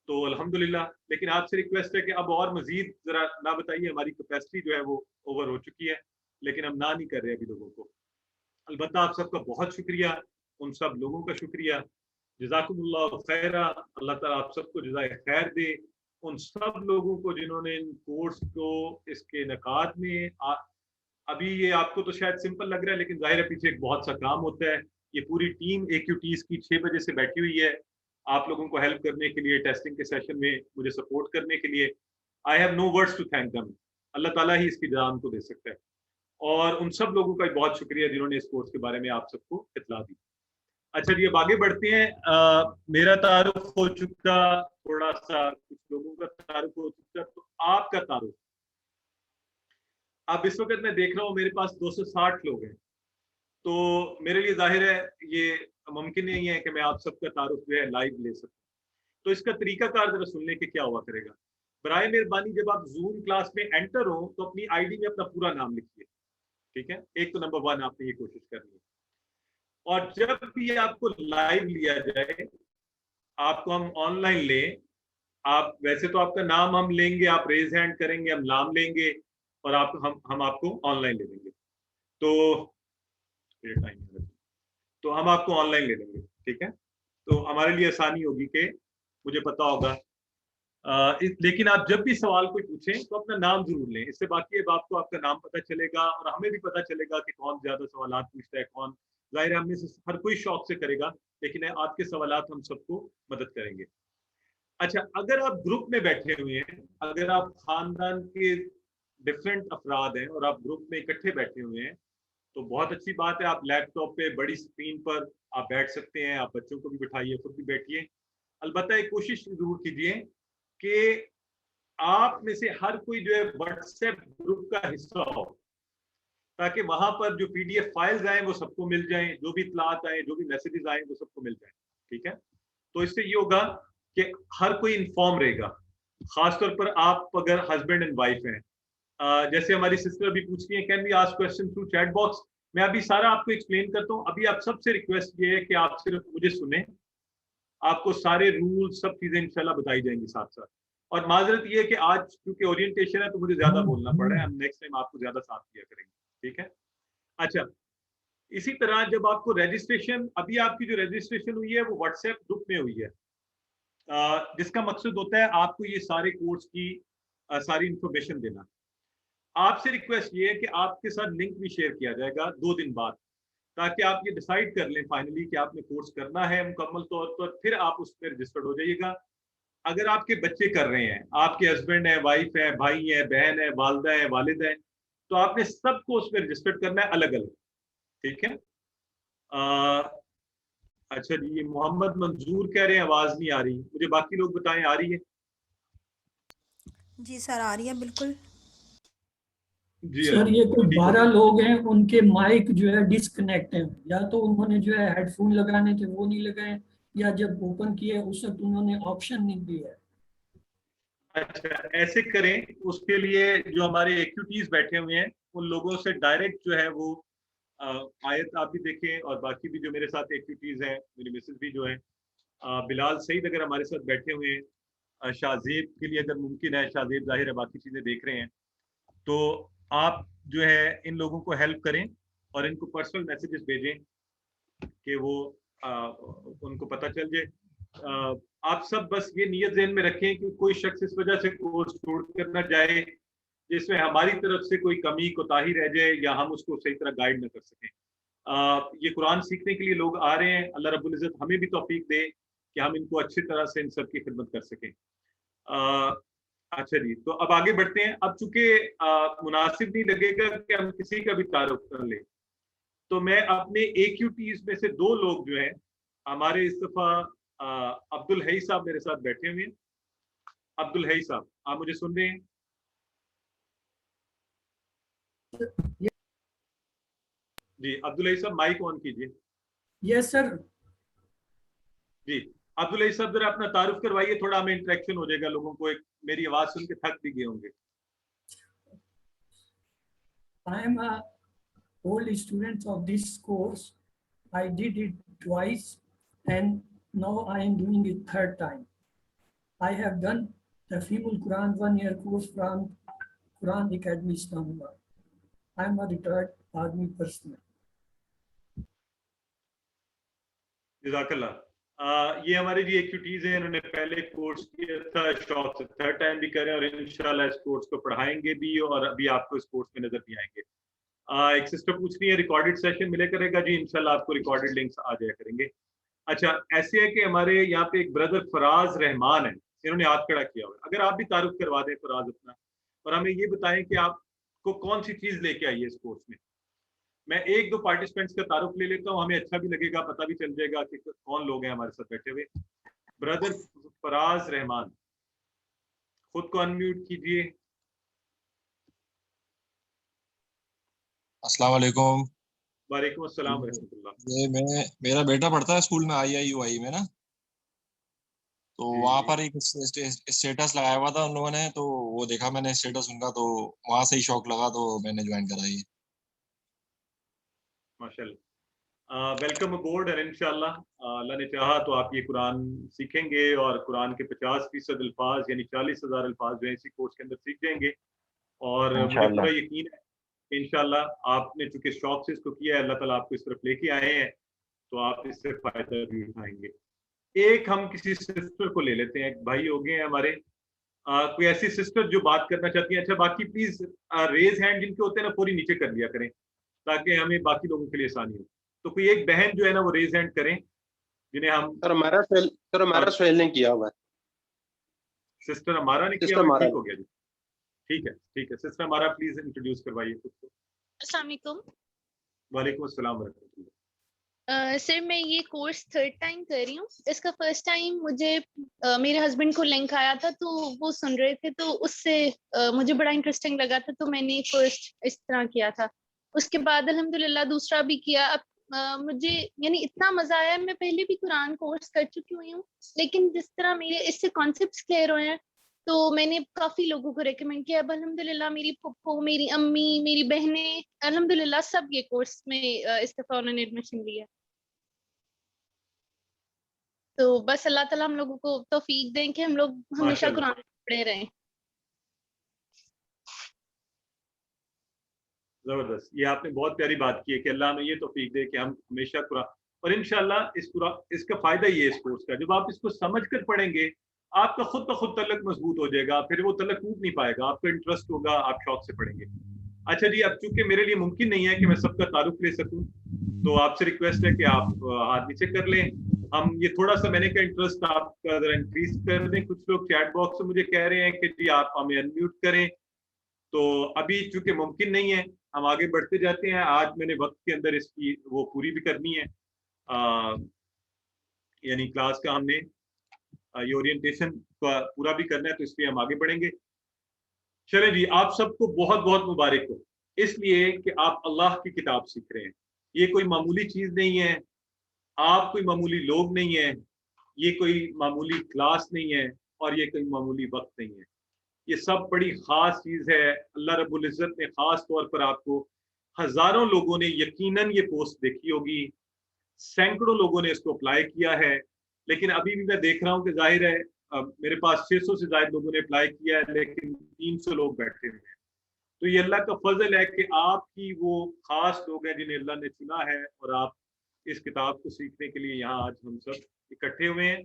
तो अल्हम्दुलिल्लाह। लेकिन आपसे रिक्वेस्ट है कि अब और मजीद जरा ना बताइए, हमारी कैपेसिटी जो है वो ओवर हो चुकी है, लेकिन हम ना नहीं कर रहे अभी लोगों को। अलबत्ता आप सबका बहुत शुक्रिया, उन सब लोगों का शुक्रिया, जज़ाकुमुल्लाह खैरा, अल्लाह ताला आप सबको जज़ाए खैर दे। उन सब लोगों को जिन्होंने इन कोर्स को इसके नकात में अभी ये आपको तो शायद सिंपल लग रहा है, लेकिन जाहिर है पीछे एक बहुत सा काम होता है। ये पूरी टीम AQTs की 6 बजे से बैठी हुई है आप लोगों को हेल्प करने के लिए, टेस्टिंग के सेशन में मुझे सपोर्ट करने के लिए। I have no words to thank them. अल्लाह ताला ही इसकी जज़ा उनको दे सकता है, और उन सब लोगों का बहुत शुक्रिया जिन्होंने इस कोर्स के बारे में आप सबको इत्तला दी। अच्छा जी, अब आगे बढ़ते हैं। मेरा तारुफ हो चुका, थोड़ा सा कुछ लोगों का तारुफ हो चुका, तो आपका तारुफ। अब इस वक्त मैं देख रहा हूँ मेरे पास 260 लोग हैं, तो मेरे लिए जाहिर है ये मुमकिन नहीं है कि मैं आप सबका तारुफ जो है लाइव ले सकूं। तो इसका तरीकाकार जरा सुनने के क्या हुआ करेगा। बराए मेहरबानी जब आप जूम क्लास में एंटर हो तो अपनी आईडी में अपना पूरा नाम लिखिए, ठीक है। एक तो नंबर 1 आपने ये कोशिश करनी है, और जब भी आपको लाइव लिया जाए, आपको हम ऑनलाइन लें, आप वैसे तो आपका नाम हम लेंगे, आप रेज हैंड करेंगे, हम नाम लेंगे, और हम आपको ऑनलाइन ले लेंगे। तो हम आपको ऑनलाइन ले लेंगे, ठीक है। तो हमारे लिए आसानी होगी कि मुझे पता होगा लेकिन आप जब भी सवाल कोई पूछें तो अपना नाम जरूर लें, इससे बाकी अब आपको आपका नाम पता चलेगा और हमें भी पता चलेगा कि कौन ज्यादा सवाल पूछता है, कौन। जाहिर है, हमें से हर कोई शौक से करेगा, लेकिन आपके सवाल हम सबको मदद करेंगे। अच्छा, अगर आप ग्रुप में बैठे हुए हैं, अगर आप खानदान के डिफरेंट अफराद हैं और आप ग्रुप में इकट्ठे बैठे हुए हैं, तो बहुत अच्छी बात है। आप लैपटॉप पे बड़ी स्क्रीन पर आप बैठ सकते हैं, आप बच्चों को भी बिठाइए, खुद भी बैठिए। अलबत्ता एक कोशिश जरूर कीजिए कि आप में से हर कोई जो है व्हाट्सएप ग्रुप का हिस्सा हो, ताकि वहां पर जो पीडीएफ फाइल्स आए वो सबको मिल जाएं, जो भी इत्तलात आए, जो भी मैसेजेस आए वो सबको मिल जाएं। ठीक है, तो इससे ये होगा कि हर कोई इन्फॉर्म रहेगा। खासतौर पर आप अगर हस्बैंड एंड वाइफ हैं, जैसे हमारी सिस्टर भी पूछ रही है, can we ask question through chat box. मैं अभी सारा आपको एक्सप्लेन करता हूँ। अभी आप सबसे रिक्वेस्ट ये है कि आप सिर्फ मुझे सुने, आपको सारे रूल सब चीजें इंशाल्लाह बताई जाएंगी साथ साथ। और माजरत ये है कि आज क्योंकि ओरिएंटेशन है तो मुझे ज्यादा बोलना पड़ रहा है, हम नेक्स्ट टाइम आपको ज्यादा साथ दिया करेंगे। ठीक है, अच्छा। इसी तरह जब आपको रजिस्ट्रेशन, अभी आपकी जो रजिस्ट्रेशन हुई है वो व्हाट्सएप ग्रुप में हुई है, जिसका मकसद होता है आपको ये सारे कोर्स की सारी इंफॉर्मेशन देना। आपसे रिक्वेस्ट ये है कि आपके साथ लिंक भी शेयर किया जाएगा 2 दिन बाद, ताकि आप ये डिसाइड कर लें फाइनली कि आपने कोर्स करना है मुकम्मल तौर पर, फिर आप उस पर रजिस्टर्ड हो जाइएगा। अगर आपके बच्चे कर रहे हैं, आपके हस्बैंड है, वाइफ है, भाई है, बहन है, वालदा है, वालिद है, तो आपने सबको उस पर रजिस्टर्ड करना है अलग अलग। ठीक है, अच्छा जी, ये मोहम्मद मंजूर कह रहे हैं आवाज नहीं आ रही, मुझे बाकी लोग बताएं आ रही है? जी सर, आ रही है बिल्कुल। जी सर ये कोई ठीक हो 12 गया। लोग हैं, उनके माइक जो है डिस्कनेक्ट है, या तो उन्होंने जो है हेडफोन लगाने थे वो नहीं लगाए, या जब ओपन किए उस वक्त उन्होंने ऑप्शन नहीं दिया। अच्छा, ऐसे करें, उसके लिए जो हमारे एक्यूटीज बैठे हुए हैं उन लोगों से डायरेक्ट जो है वो आयत आप भी देखें, और बाकी भी जो मेरे साथ एक्यूटीज हैं, मेरी मिसेज भी जो है, बिलाल सईद अगर हमारे साथ बैठे हुए हैं, शाहजेब के लिए अगर मुमकिन है, शाहजेब जाहिर है बाकी चीजें देख रहे हैं, तो आप जो है इन लोगों को हेल्प करें और इनको पर्सनल मैसेजेस भेजें कि वो उनको पता चल जाए। आप सब बस ये नियत ज़हन में रखें कि कोई शख्स इस वजह से कोर्स छोड़ कर ना जाए जिसमें हमारी तरफ से कोई कमी कोताही रह जाए या हम उसको सही तरह गाइड ना कर सकें। ये कुरान सीखने के लिए लोग आ रहे हैं, अल्लाह रब्बुल इज़्ज़त हमें भी तौफीक दे कि हम इनको अच्छी तरह से इन सब की खिदमत कर सकें। अच्छा जी, तो अब आगे बढ़ते हैं। अब चूंकि मुनासिब नहीं लगेगा कि हम किसी का भी तारुफ कर लें, तो मैं अपने AQTs में से 2 लोग जो हैं हमारे, इस दफा अब्दुल हई साहब मेरे साथ बैठे हुए हैं। अब्दुल हई साहब, आप मुझे सुन रहे हैं? जी अब्दुल हई साहब, माइक ऑन कीजिए। Yes sir. जी अब्दुल हई साहब, जरा अपना तारुफ करवाइए, थोड़ा हमें इंटरेक्शन हो जाएगा, लोगों को एक मेरी आवाज सुन के थक भी गए होंगे। I am a old student of this course. I did it twice and now I am doing it 3rd time. I have done the Fimul Quran 1-year course from Quran Academy Islamabad. I am a retired army personnel. जज़ाकल्लाह। ये हमारे जी एक्यूटीज हैं, इन्होंने पहले course किया था, शौक से 3rd टाइम भी कर रहे हैं और इंशाल्लाह इस कोर्स को पढ़ाएंगे भी और अभी आपको इस कोर्स में नजर भी आएंगे। एक सिस्टर पूछ रही है रिकॉर्डेड सेशन मिले करेगा? जी इंशाल्लाह आपको रिकॉर्डेड लिंक्स आ जाया करेंगे। अच्छा, ऐसे है कि हमारे यहाँ पे एक ब्रदर फराज रहमान है, इन्होंने हाथ खड़ा किया हुआ है। अगर आप भी तारुफ करवा दें फराज अपना, और हमें ये बताएं कि आपको कौन सी चीज लेके आई है इस कोर्स में। मैं 1-2 पार्टिसिपेंट्स का तारुफ ले लेता हूँ, हमें अच्छा भी लगेगा, पता भी चल जाएगा कि कौन लोग हैं हमारे साथ बैठे हुए। ब्रदर फराज रहमान, खुद को अनम्यूट कीजिए। अस्सलाम वालेकुम। वालेकुम अस्सलाम रहमतुल्लाह। मेरा बेटा पढ़ता है स्कूल में IIUI में ना, तो वहाँ पर एक स्टेटस लगाया हुआ था उन लोगों ने, तो वो देखा मैंने स्टेटस उनका, तो वहाँ से ही शौक लगा, तो मैंने ज्वाइन कराई है। माशाल्लाह, वेलकम अबोर्ड। और इंशाल्लाह अल्लाह ने चाहा तो आप ये कुरान सीखेंगे और कुरान के 50% अल्फाज यानी 40,000 अल्फाज जो है इसी कोर्स के अंदर सीख जाएंगे। और मुझे पूरा यकीन है इंशाल्लाह आपने चूंकि शौक से इसको किया है, अल्लाह ताला आपको इस तरफ लेके आए हैं, तो आप इससे फायदा भी उठाएंगे। एक हम किसी सिस्टर को ले लेते हैं, एक भाई हो गए हैं हमारे, कोई ऐसी सिस्टर जो बात करना चाहती है? अच्छा, बाकी प्लीज रेज हैंड जिनके होते हैं ना पूरी नीचे कर लिया करें ताकि हमें बाकी लोगों के लिए आसानी हो। तो कोई एक बहन जो है ना वो रेज हैंड करें जिन्हें हम। सर हमारा सुहेल ने किया हुआ है। सिस्टर हमारा ने किया सिस्टर हुआ, हमारा। ठीक हो गया जी, ठीक है सिस्टर हमारा, प्लीज इंट्रोड्यूस करवाइए खुद को। अस्सलाम वालेकुम। वालेकुम अस्सलाम वरहमतुल्लाह। सर मैं ये कोर्स 3rd टाइम कर रही हूँ। इसका फर्स्ट टाइम मुझे मेरे हस्बैंड को लिंक आया था तो वो सुन रहे थे तो उससे मुझे बड़ा इंटरेस्टिंग लगा था तो मैंने फर्स्ट इस तरह किया था। उसके बाद अल्हम्दुलिल्लाह दूसरा भी किया। अब मुझे यानी इतना मजा आया। मैं पहले भी कुरान कोर्स कर चुकी हुई हूँ लेकिन जिस तरह मेरे इससे कॉन्सेप्ट्स क्लियर हुए हैं तो मैंने काफी लोगों को रेकमेंड किया। अब अल्हम्दुलिल्लाह मेरी फुफ्फो, मेरी अम्मी, मेरी बहनें अल्हम्दुलिल्लाह सब ये कोर्स में इस दफा उन्होंने एडमिशन लिया। तो बस अल्लाह ताला हम लोगों को तौफीक दें कि हम लोग हमेशा माशाअल्लाह। कुरान पढ़े रहें। जबरदस्त, ये आपने बहुत प्यारी बात की है कि अल्लाह हमें ये तौफीक दे कि हम हमेशा कुरान, और इंशाल्लाह इसका फायदा ये है इस कोर्स का, जब आप इसको समझ कर पढ़ेंगे आपका खुद का खुद तलक मजबूत हो जाएगा, फिर वो तलक टूट नहीं पाएगा, आपका इंटरेस्ट होगा, आप शौक से पढ़ेंगे। अच्छा जी, अब चूंकि मेरे लिए मुमकिन नहीं है कि मैं सबका तारुफ ले सकूं तो आपसे रिक्वेस्ट है कि आप हाथ नीचे कर लें। हम ये थोड़ा सा मैंने का इंटरेस्ट आपका जरा इंक्रीज कर दें। कुछ लोग चैट बॉक्स में मुझे कह रहे हैं कि जी आप हमें अनम्यूट करें, तो अभी चूंकि मुमकिन नहीं है हम आगे बढ़ते जाते हैं। आज मैंने वक्त के अंदर इसकी वो पूरी भी करनी है, यानी क्लास का हमने ये ओरिएंटेशन का पूरा भी करना है, तो इसलिए हम आगे बढ़ेंगे। चले जी, आप सबको बहुत बहुत मुबारक हो इसलिए कि आप अल्लाह की किताब सीख रहे हैं। ये कोई मामूली चीज नहीं है, आप कोई मामूली लोग नहीं है, ये कोई मामूली क्लास नहीं है और ये कोई मामूली वक्त नहीं है। ये सब बड़ी खास चीज है। अल्लाह रब्बुल इज्जत ने खास तौर पर आपको, हजारों लोगों ने यकीनन ये पोस्ट देखी होगी, सैकड़ों लोगों ने इसको अप्लाई किया है, लेकिन अभी भी मैं देख रहा हूँ कि जाहिर है मेरे पास 600 से ज्यादा लोगों ने अप्लाई किया है लेकिन 300 लोग बैठे हुए हैं। तो ये अल्लाह का फजल है कि आपकी वो खास लोग हैं जिन्हें अल्लाह ने चुना है और आप इस किताब को सीखने के लिए यहाँ आज हम सब इकट्ठे हुए हैं।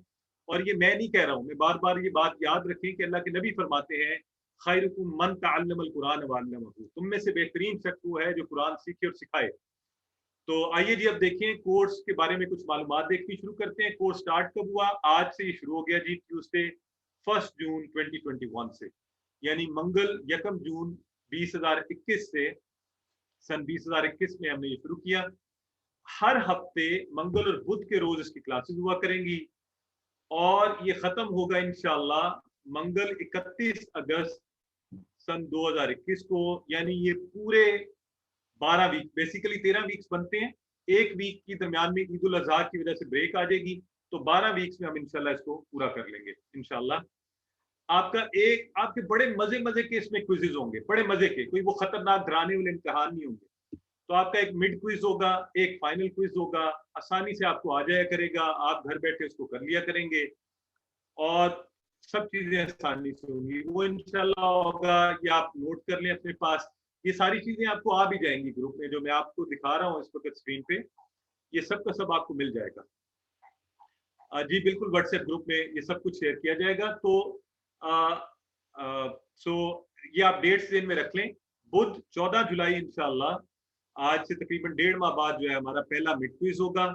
और ये मैं नहीं कह रहा हूँ, मैं बार बार ये बात याद रखें कि अल्लाह के नबी फरमाते हैं, खैरुकुम मन तअल्लमल कुरान व अल्लमहु, तुम में से बेहतरीन शख्स वो है जो कुरान सीखे और सिखाए। तो आइए जी, अब देखें कोर्स के बारे में कुछ मालूमात देखनी शुरू करते हैं। कोर्स स्टार्ट कब हुआ? आज से ये शुरू हो गया जी, ट्यूसडे 1 जून 2021 से, यानी मंगल 1 जून 2021 से, सन 2021 में हमने ये शुरू किया। हर हफ्ते मंगल और बुध के रोज इसकी क्लासेस हुआ करेंगी और ये खत्म होगा इंशाल्लाह मंगल 31 अगस्त सन 2021 को। यानी ये पूरे 12 वीक, बेसिकली 13 वीक्स बनते हैं। एक वीक की दरमियान में ईद उल अजहा की वजह से ब्रेक आ जाएगी, तो 12 वीक्स में हम इंशाल्लाह इसको पूरा कर लेंगे इंशाल्लाह। आपके बड़े मजे मजे के इसमें क्विजेज होंगे, बड़े मजे के, कोई वो खतरनाक डराने वाले इम्तिहान नहीं होंगे। तो आपका एक मिड क्विज होगा, एक फाइनल क्विज होगा, आसानी से आपको आ जाया करेगा, आप घर बैठे उसको कर लिया करेंगे और सब चीजें आसानी से होंगी। वो इंशाल्लाह होगा, ये आप नोट कर लें अपने पास। ये सारी चीजें आपको आ भी जाएंगी ग्रुप में, जो मैं आपको दिखा रहा हूँ इस वक्त स्क्रीन पे, ये सब का सब आपको मिल जाएगा। जी बिल्कुल, व्हाट्सएप ग्रुप में ये सब कुछ शेयर किया जाएगा। तो ये आप डेट्स ध्यान में रख लें। बुध 14 जुलाई इंशाल्लाह, आज से तकरीबन 1.5 माह बाद जो है हमारा पहला मिड क्विज होगा,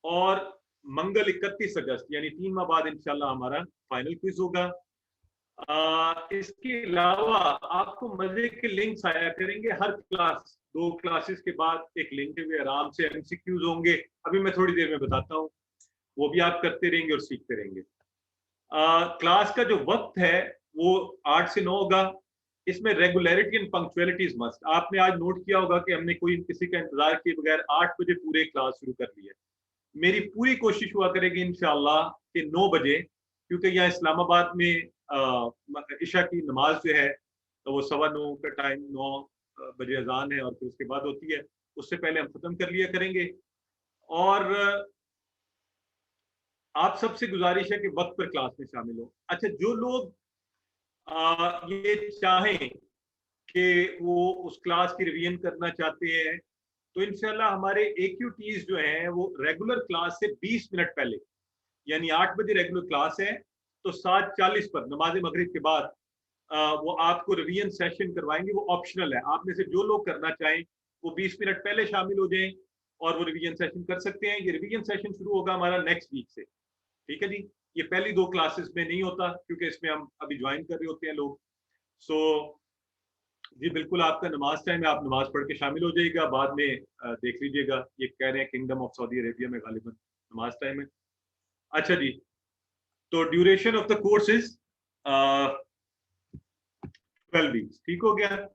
और मंगल 31 अगस्त यानी 3 माह बाद इंशाल्लाह हमारा फाइनल क्विज होगा। इसके अलावा आपको मजे के लिंक्स आया करेंगे हर क्लास, 2 क्लासेस के बाद एक लिंक है, आराम से एमसीक्यूज होंगे, अभी मैं थोड़ी देर में बताता हूँ, वो भी आप करते रहेंगे और सीखते रहेंगे। क्लास का जो वक्त है वो 8 से 9 होगा। इसमें regularity and punctuality is must. आपने आज नोट किया होगा कि हमने कोई किसी का इंतजार किए बगैर 8 बजे पूरे क्लास शुरू कर ली है। मेरी पूरी कोशिश हुआ करेगी इंशाल्लाह कि 9 बजे, क्योंकि यहाँ इस्लामाबाद में इशा की नमाज जो है तो वो 9:15 का टाइम, 9 बजे अजान है और फिर उसके बाद होती है, उससे पहले हम खत्म कर लिया करेंगे। और आप सबसे गुजारिश है कि वक्त पर क्लास में शामिल हो। अच्छा, जो लोग ये चाहें कि वो उस क्लास की रिवीजन करना चाहते हैं, तो इंशाल्लाह हमारे AQTs जो हैं वो रेगुलर क्लास से 20 मिनट पहले, यानी 8 बजे रेगुलर क्लास है, तो 7:40 पर नमाज मगरिब के बाद वो आपको रिवीजन सेशन करवाएंगे, वो ऑप्शनल है। आप में से जो लोग करना चाहें वो 20 मिनट पहले शामिल हो जाएं और वो रिवीजन सेशन कर सकते हैं। ये रिवीजन सेशन शुरू होगा हमारा नेक्स्ट वीक से, ठीक है जी। ये पहली 2 क्लासेस में नहीं होता क्योंकि इसमें हम अभी ज्वाइन कर रहे होते हैं लोग। सो जी बिल्कुल, आपका नमाज टाइम है, आप नमाज पढ़ के शामिल हो जाइएगा, बाद में देख लीजिएगा। ये कह रहे हैं किंगडम ऑफ सऊदी अरेबिया में गालिबन नमाज टाइम है। अच्छा जी, तो duration of the course is 12 weeks, ठीक हो गया।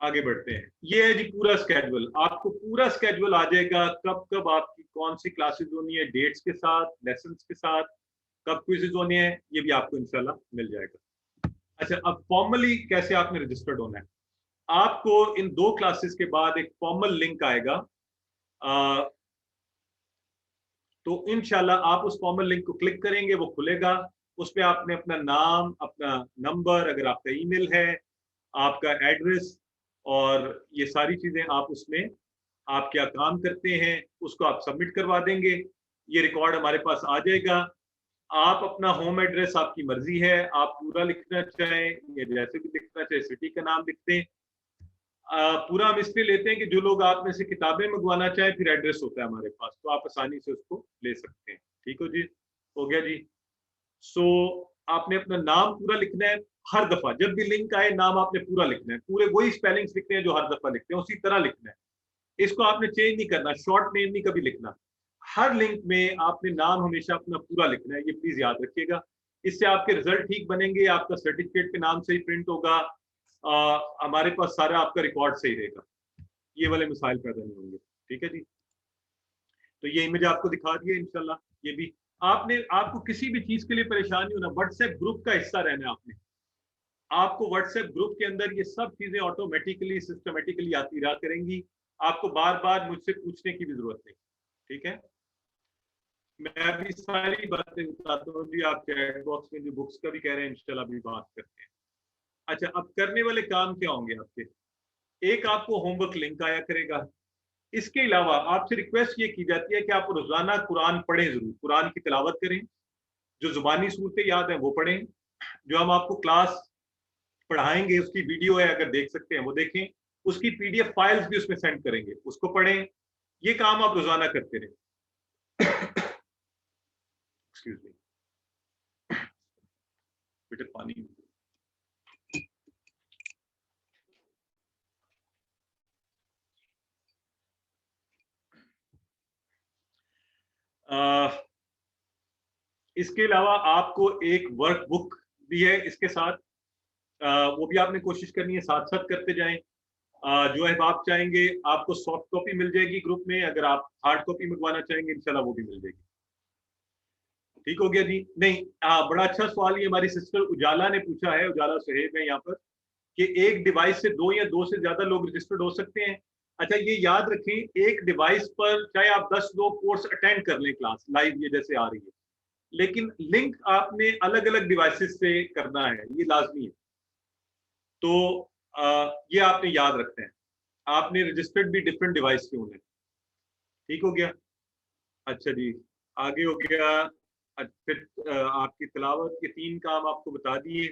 आगे बढ़ते हैं। ये है जी पूरा स्केड्यूल, आपको पूरा स्केड्यूल आ जाएगा, कब कब आपकी कौन सी क्लासेस होनी है, डेट्स के साथ, लेसन्स के साथ, कब क्विज़ेस होने हैं, ये भी आपको इंशाल्लाह मिल जाएगा। अच्छा, अब फॉर्मली कैसे आपने रजिस्टर्ड होना है। आपको इन 2 क्लासेस के बाद एक फॉर्मल लिंक आएगा, तो इंशाल्लाह आप उस फॉर्मल लिंक को क्लिक करेंगे, वो खुलेगा। उसमें आपने अपना नाम, अपना नंबर, अगर आपका ईमेल है, आपका एड्रेस और ये सारी चीजें आप उसमें, आप क्या काम करते हैं उसको आप सबमिट करवा देंगे। ये रिकॉर्ड हमारे पास आ जाएगा। आप अपना होम एड्रेस, आपकी मर्जी है, आप पूरा लिखना चाहें या जैसे भी लिखना चाहे, सिटी का नाम लिखते हैं। पूरा हम इसलिए लेते हैं कि जो लोग आप में से किताबें मंगवाना चाहें, फिर एड्रेस होता है हमारे पास, तो आप आसानी से उसको ले सकते हैं। ठीक हो जी, हो गया जी। सो आपने अपना नाम पूरा लिखना है हर दफा, जब भी लिंक आए नाम आपने पूरा लिखना है, पूरे वही स्पेलिंग्स लिखने हैं जो हर दफा लिखते हैं, उसी तरह लिखना है। इसको आपने चेंज नहीं करना, शॉर्ट नेम नहीं कभी लिखना। हर लिंक में आपने नाम हमेशा अपना पूरा लिखना है, ये प्लीज याद रखिएगा। इससे आपके रिजल्ट ठीक बनेंगे, आपका सर्टिफिकेट के नाम से ही प्रिंट होगा, हमारे पास सारा आपका रिकॉर्ड सही रहेगा, ये वाले मिसाइल पैदा नहीं होंगे। ठीक है जी, तो ये इमेज आपको दिखा दिया इंशाल्लाह। ये भी आपको किसी भी चीज के लिए परेशान नहीं होना, व्हाट्सएप ग्रुप का हिस्सा रहना है आपने। आपको व्हाट्सएप ग्रुप के अंदर ये सब चीजें ऑटोमेटिकली सिस्टमेटिकली आती रहा करेंगी, आपको बार बार मुझसे पूछने की भी जरूरत नहीं। ठीक है, मैं भी सारी बातें बताता हूँ जी। आप चैट बॉक्स में जो बुक्स का भी कह रहे हैं, इंशाल्लाह भी बात करते हैं। अच्छा, अब करने वाले काम क्या होंगे आपके। एक आपको होमवर्क लिंक आया करेगा। इसके अलावा आपसे रिक्वेस्ट ये की जाती है कि आप रोजाना कुरान पढ़ें, जरूर कुरान की तिलावत करें, जो जुबानी सूरतें याद हैं वो पढ़ें, जो हम आपको क्लास पढ़ाएंगे उसकी वीडियो है, अगर देख सकते हैं वो देखें, उसकी PDF फाइल्स भी उसमें सेंड करेंगे, उसको पढ़ें। ये काम आप रोजाना करते रहें। एक्सक्यूज मी, बेटा पानी। इसके अलावा आपको एक वर्कबुक भी है इसके साथ, वो भी आपने कोशिश करनी है, साथ साथ करते जाएं। जो है आप चाहेंगे आपको सॉफ्ट कॉपी मिल जाएगी ग्रुप में, अगर आप हार्ड कॉपी मंगवाना चाहेंगे इंशाल्लाह वो भी मिल जाएगी। ठीक हो गया जी। नहीं, बड़ा अच्छा सवाल ये हमारी सिस्टर उजाला ने पूछा है, उजाला सुहेब है यहाँ पर, कि एक डिवाइस से 2 या 2 से ज्यादा लोग रजिस्टर्ड हो सकते हैं। अच्छा, ये याद रखें, एक डिवाइस पर चाहे आप 10 लोग कोर्स अटेंड कर लें, क्लास लाइव ये जैसे आ रही है, लेकिन लिंक आपने अलग अलग डिवाइसेस से करना है, ये लाजमी है। तो ये आपने याद रखना है, आपने रजिस्टर्ड भी डिफरेंट डिवाइस से होने। ठीक हो गया। अच्छा जी, आगे हो गया। फिर आपकी तिलावत के 3 काम आपको बता दिए।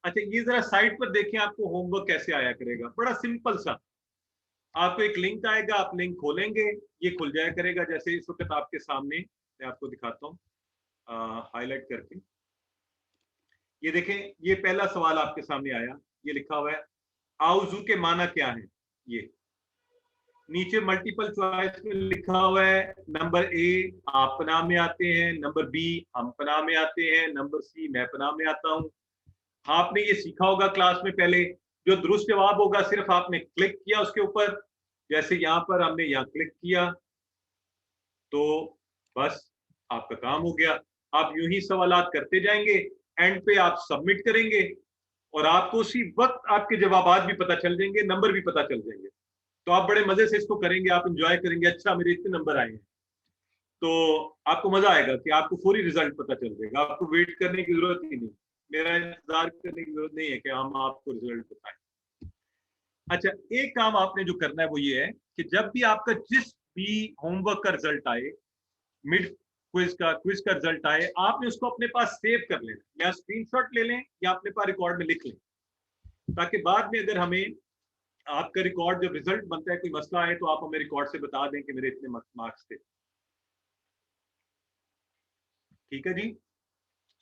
अच्छा, ये जरा साइट पर देखें आपको होमवर्क कैसे आया करेगा। बड़ा सिंपल सा, आपको एक लिंक आएगा, आप लिंक खोलेंगे, ये खुल जाया करेगा जैसे इस वक्त आपके सामने। मैं आपको दिखाता हूँ हाईलाइट करके। ये देखें, ये पहला सवाल आपके सामने आया, ये लिखा हुआ है आउजू के माना क्या है। ये नीचे मल्टीपल चॉइस में लिखा हुआ है, नंबर A आप पनाह में आते हैं, नंबर B हम पनाह में आते हैं, नंबर C मैं पनाह में आता हूँ। आपने ये सीखा होगा क्लास में पहले। जो दुरुस्त जवाब होगा सिर्फ आपने क्लिक किया उसके ऊपर, जैसे यहाँ पर हमने यहाँ क्लिक किया तो बस आपका काम हो गया। आप यूं ही सवालात करते जाएंगे, एंड पे आप सबमिट करेंगे और आपको उसी वक्त आपके जवाबात भी पता चल जाएंगे, नंबर भी पता चल जाएंगे। तो आप बड़े मजे से इसको करेंगे, आप एंजॉय करेंगे, अच्छा मेरे इतने नंबर आए हैं, तो आपको मजा आएगा कि आपको फौरी रिजल्ट पता चल जाएगा। आपको वेट करने की जरूरत ही नहीं, मेरा इंतजार करने की जरूरत नहीं है कि हम आपको रिजल्ट बताएं। अच्छा, एक काम आपने जो करना है वो ये है कि जब भी आपका जिस भी होमवर्क का रिजल्ट आए, क्विज का रिजल्ट आए, आपने उसको अपने पास सेव कर लेना, या स्क्रीनशॉट ले लें या अपने पास रिकॉर्ड में लिख लें, ताकि बाद में अगर हमें आपका रिकॉर्ड जब रिजल्ट बनता है कोई मसला आए तो आप हमें रिकॉर्ड से बता दें कि मेरे इतने मार्क्स थे। ठीक है जी।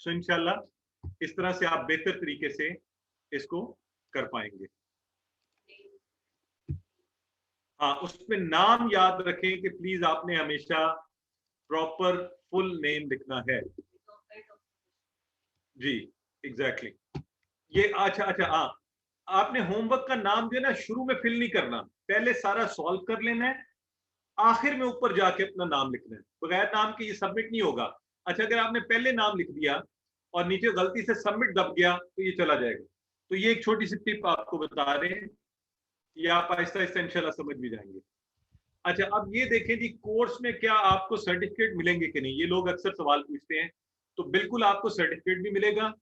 सो इंशाल्लाह इस तरह से आप बेहतर तरीके से इसको कर पाएंगे। हाँ, उसमें नाम याद रखें कि प्लीज आपने हमेशा प्रॉपर फुल नेम लिखना है जी। एग्जैक्टली ये अच्छा हाँ, आपने होमवर्क का नाम जो है ना शुरू में फिल नहीं करना, पहले सारा सॉल्व कर लेना है, आखिर में ऊपर जाके अपना नाम लिखना है, बगैर नाम के ये सबमिट नहीं होगा। अच्छा, अगर आपने पहले नाम लिख दिया और नीचे गलती से सबमिट दब गया तो ये चला जाएगा। तो ये एक छोटी सी टिप आपको बता रहे हैं, ये आप आहिस्ता आहिस्ता इंशाल्लाह समझ भी जाएंगे। अच्छा, अब ये देखें जी, कोर्स में क्या आपको सर्टिफिकेट मिलेंगे कि नहीं, ये लोग अक्सर सवाल पूछते हैं। तो बिल्कुल आपको सर्टिफिकेट भी मिलेगा,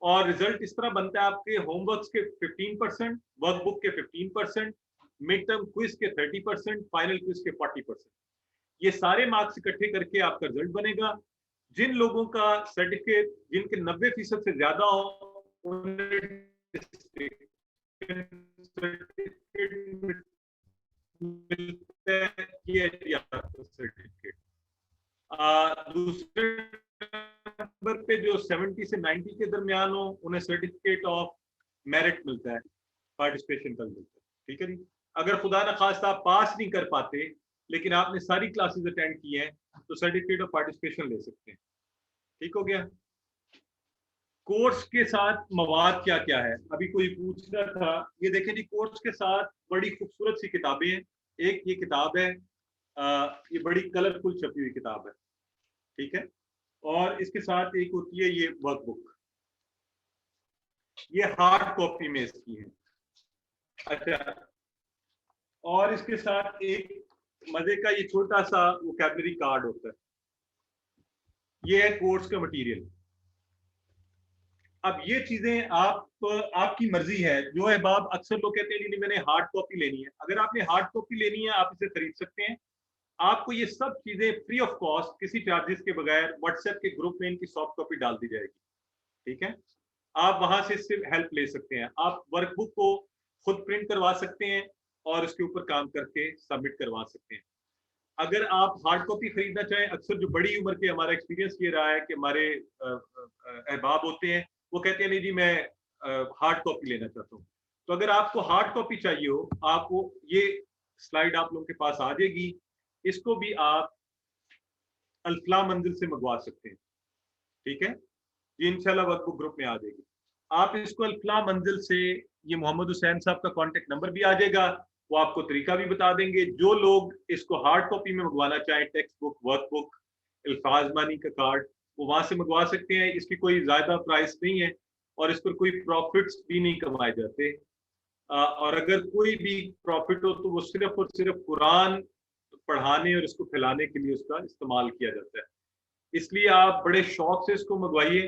और रिजल्ट इस तरह बनता है आपके होमवर्क के 15%, वर्कबुक के 15%, मिड टर्म क्विज के 30%, फाइनल क्विज के 40%। ये सारे मार्क्स इकट्ठे करके आपका रिजल्ट बनेगा। जिन लोगों का सर्टिफिकेट जिनके 90% से ज्यादा हो, उन्हें सर्टिफिकेट। दूसरे नंबर पे जो 70 से 90 के दरमियान हो, उन्हें सर्टिफिकेट ऑफ मेरिट मिलता है, पार्टिसिपेशन का मिलता है। ठीक है जी। अगर खुदा न खास्ता आप पास नहीं कर पाते लेकिन आपने सारी क्लासेस अटेंड की हैं तो सर्टिफिकेट ऑफ पार्टिसिपेशन ले सकते हैं। ठीक हो गया। कोर्स के साथ मवाद क्या क्या है, अभी कोई पूछ रहा था। ये देखें जी, कोर्स के साथ बड़ी खूबसूरत सी किताबें हैं। एक ये किताब है, ये बड़ी कलरफुल छपी हुई किताब है। ठीक है। और इसके साथ एक होती है ये वर्कबुक, ये हार्ड कॉपी में इसकी है। अच्छा, और इसके साथ एक मजे का ये छोटा सा वोकैबुलरी कार्ड होता है। ये है कोर्स का मटेरियल। अब ये चीजें आपकी मर्जी है। जो अहबाब अक्सर लोग कहते हैं नहीं मैंने हार्ड कॉपी लेनी है, अगर आपने हार्ड कॉपी लेनी है आप इसे खरीद सकते हैं। आपको ये सब चीजें फ्री ऑफ कॉस्ट, किसी चार्जेस के बगैर व्हाट्सएप के ग्रुप में इनकी सॉफ्ट कॉपी डाल दी जाएगी। ठीक है, आप वहां से सिर्फ हेल्प ले सकते हैं। आप वर्कबुक को खुद प्रिंट करवा सकते हैं और उसके ऊपर काम करके सबमिट करवा सकते हैं। अगर आप हार्ड कॉपी खरीदना चाहें, अक्सर जो बड़ी उम्र के, हमारा एक्सपीरियंस ये रहा है कि हमारे अहबाब होते हैं वो कहते हैं नहीं जी मैं हार्ड कॉपी लेना चाहता हूँ। तो अगर आपको हार्ड कॉपी चाहिए हो, आपको ये स्लाइड आप लोगों के पास आ जाएगी, इसको भी आप अल्फला मंजिल से मंगवा सकते हैं। ठीक है, ये इंशाल्लाह वर्कबुक ग्रुप में आ जाएगी। आप इसको अल्फला मंजिल से, ये मोहम्मद हुसैन साहब का कॉन्टेक्ट नंबर भी आ जाएगा, वो आपको तरीका भी बता देंगे। जो लोग इसको हार्ड कॉपी में मंगवाना चाहें, टेक्स्ट बुक, वर्कबुक, अल्फाज मानी का कार्ड, वो वहां से मंगवा सकते हैं। इसकी कोई ज्यादा प्राइस नहीं है और इस पर कोई प्रॉफिट्स भी नहीं कमाए जाते। और अगर कोई भी प्रॉफिट हो तो वो सिर्फ और सिर्फ कुरान पढ़ाने और इसको फैलाने के लिए उसका इस्तेमाल किया जाता है। इसलिए आप बड़े शौक से इसको मंगवाइए।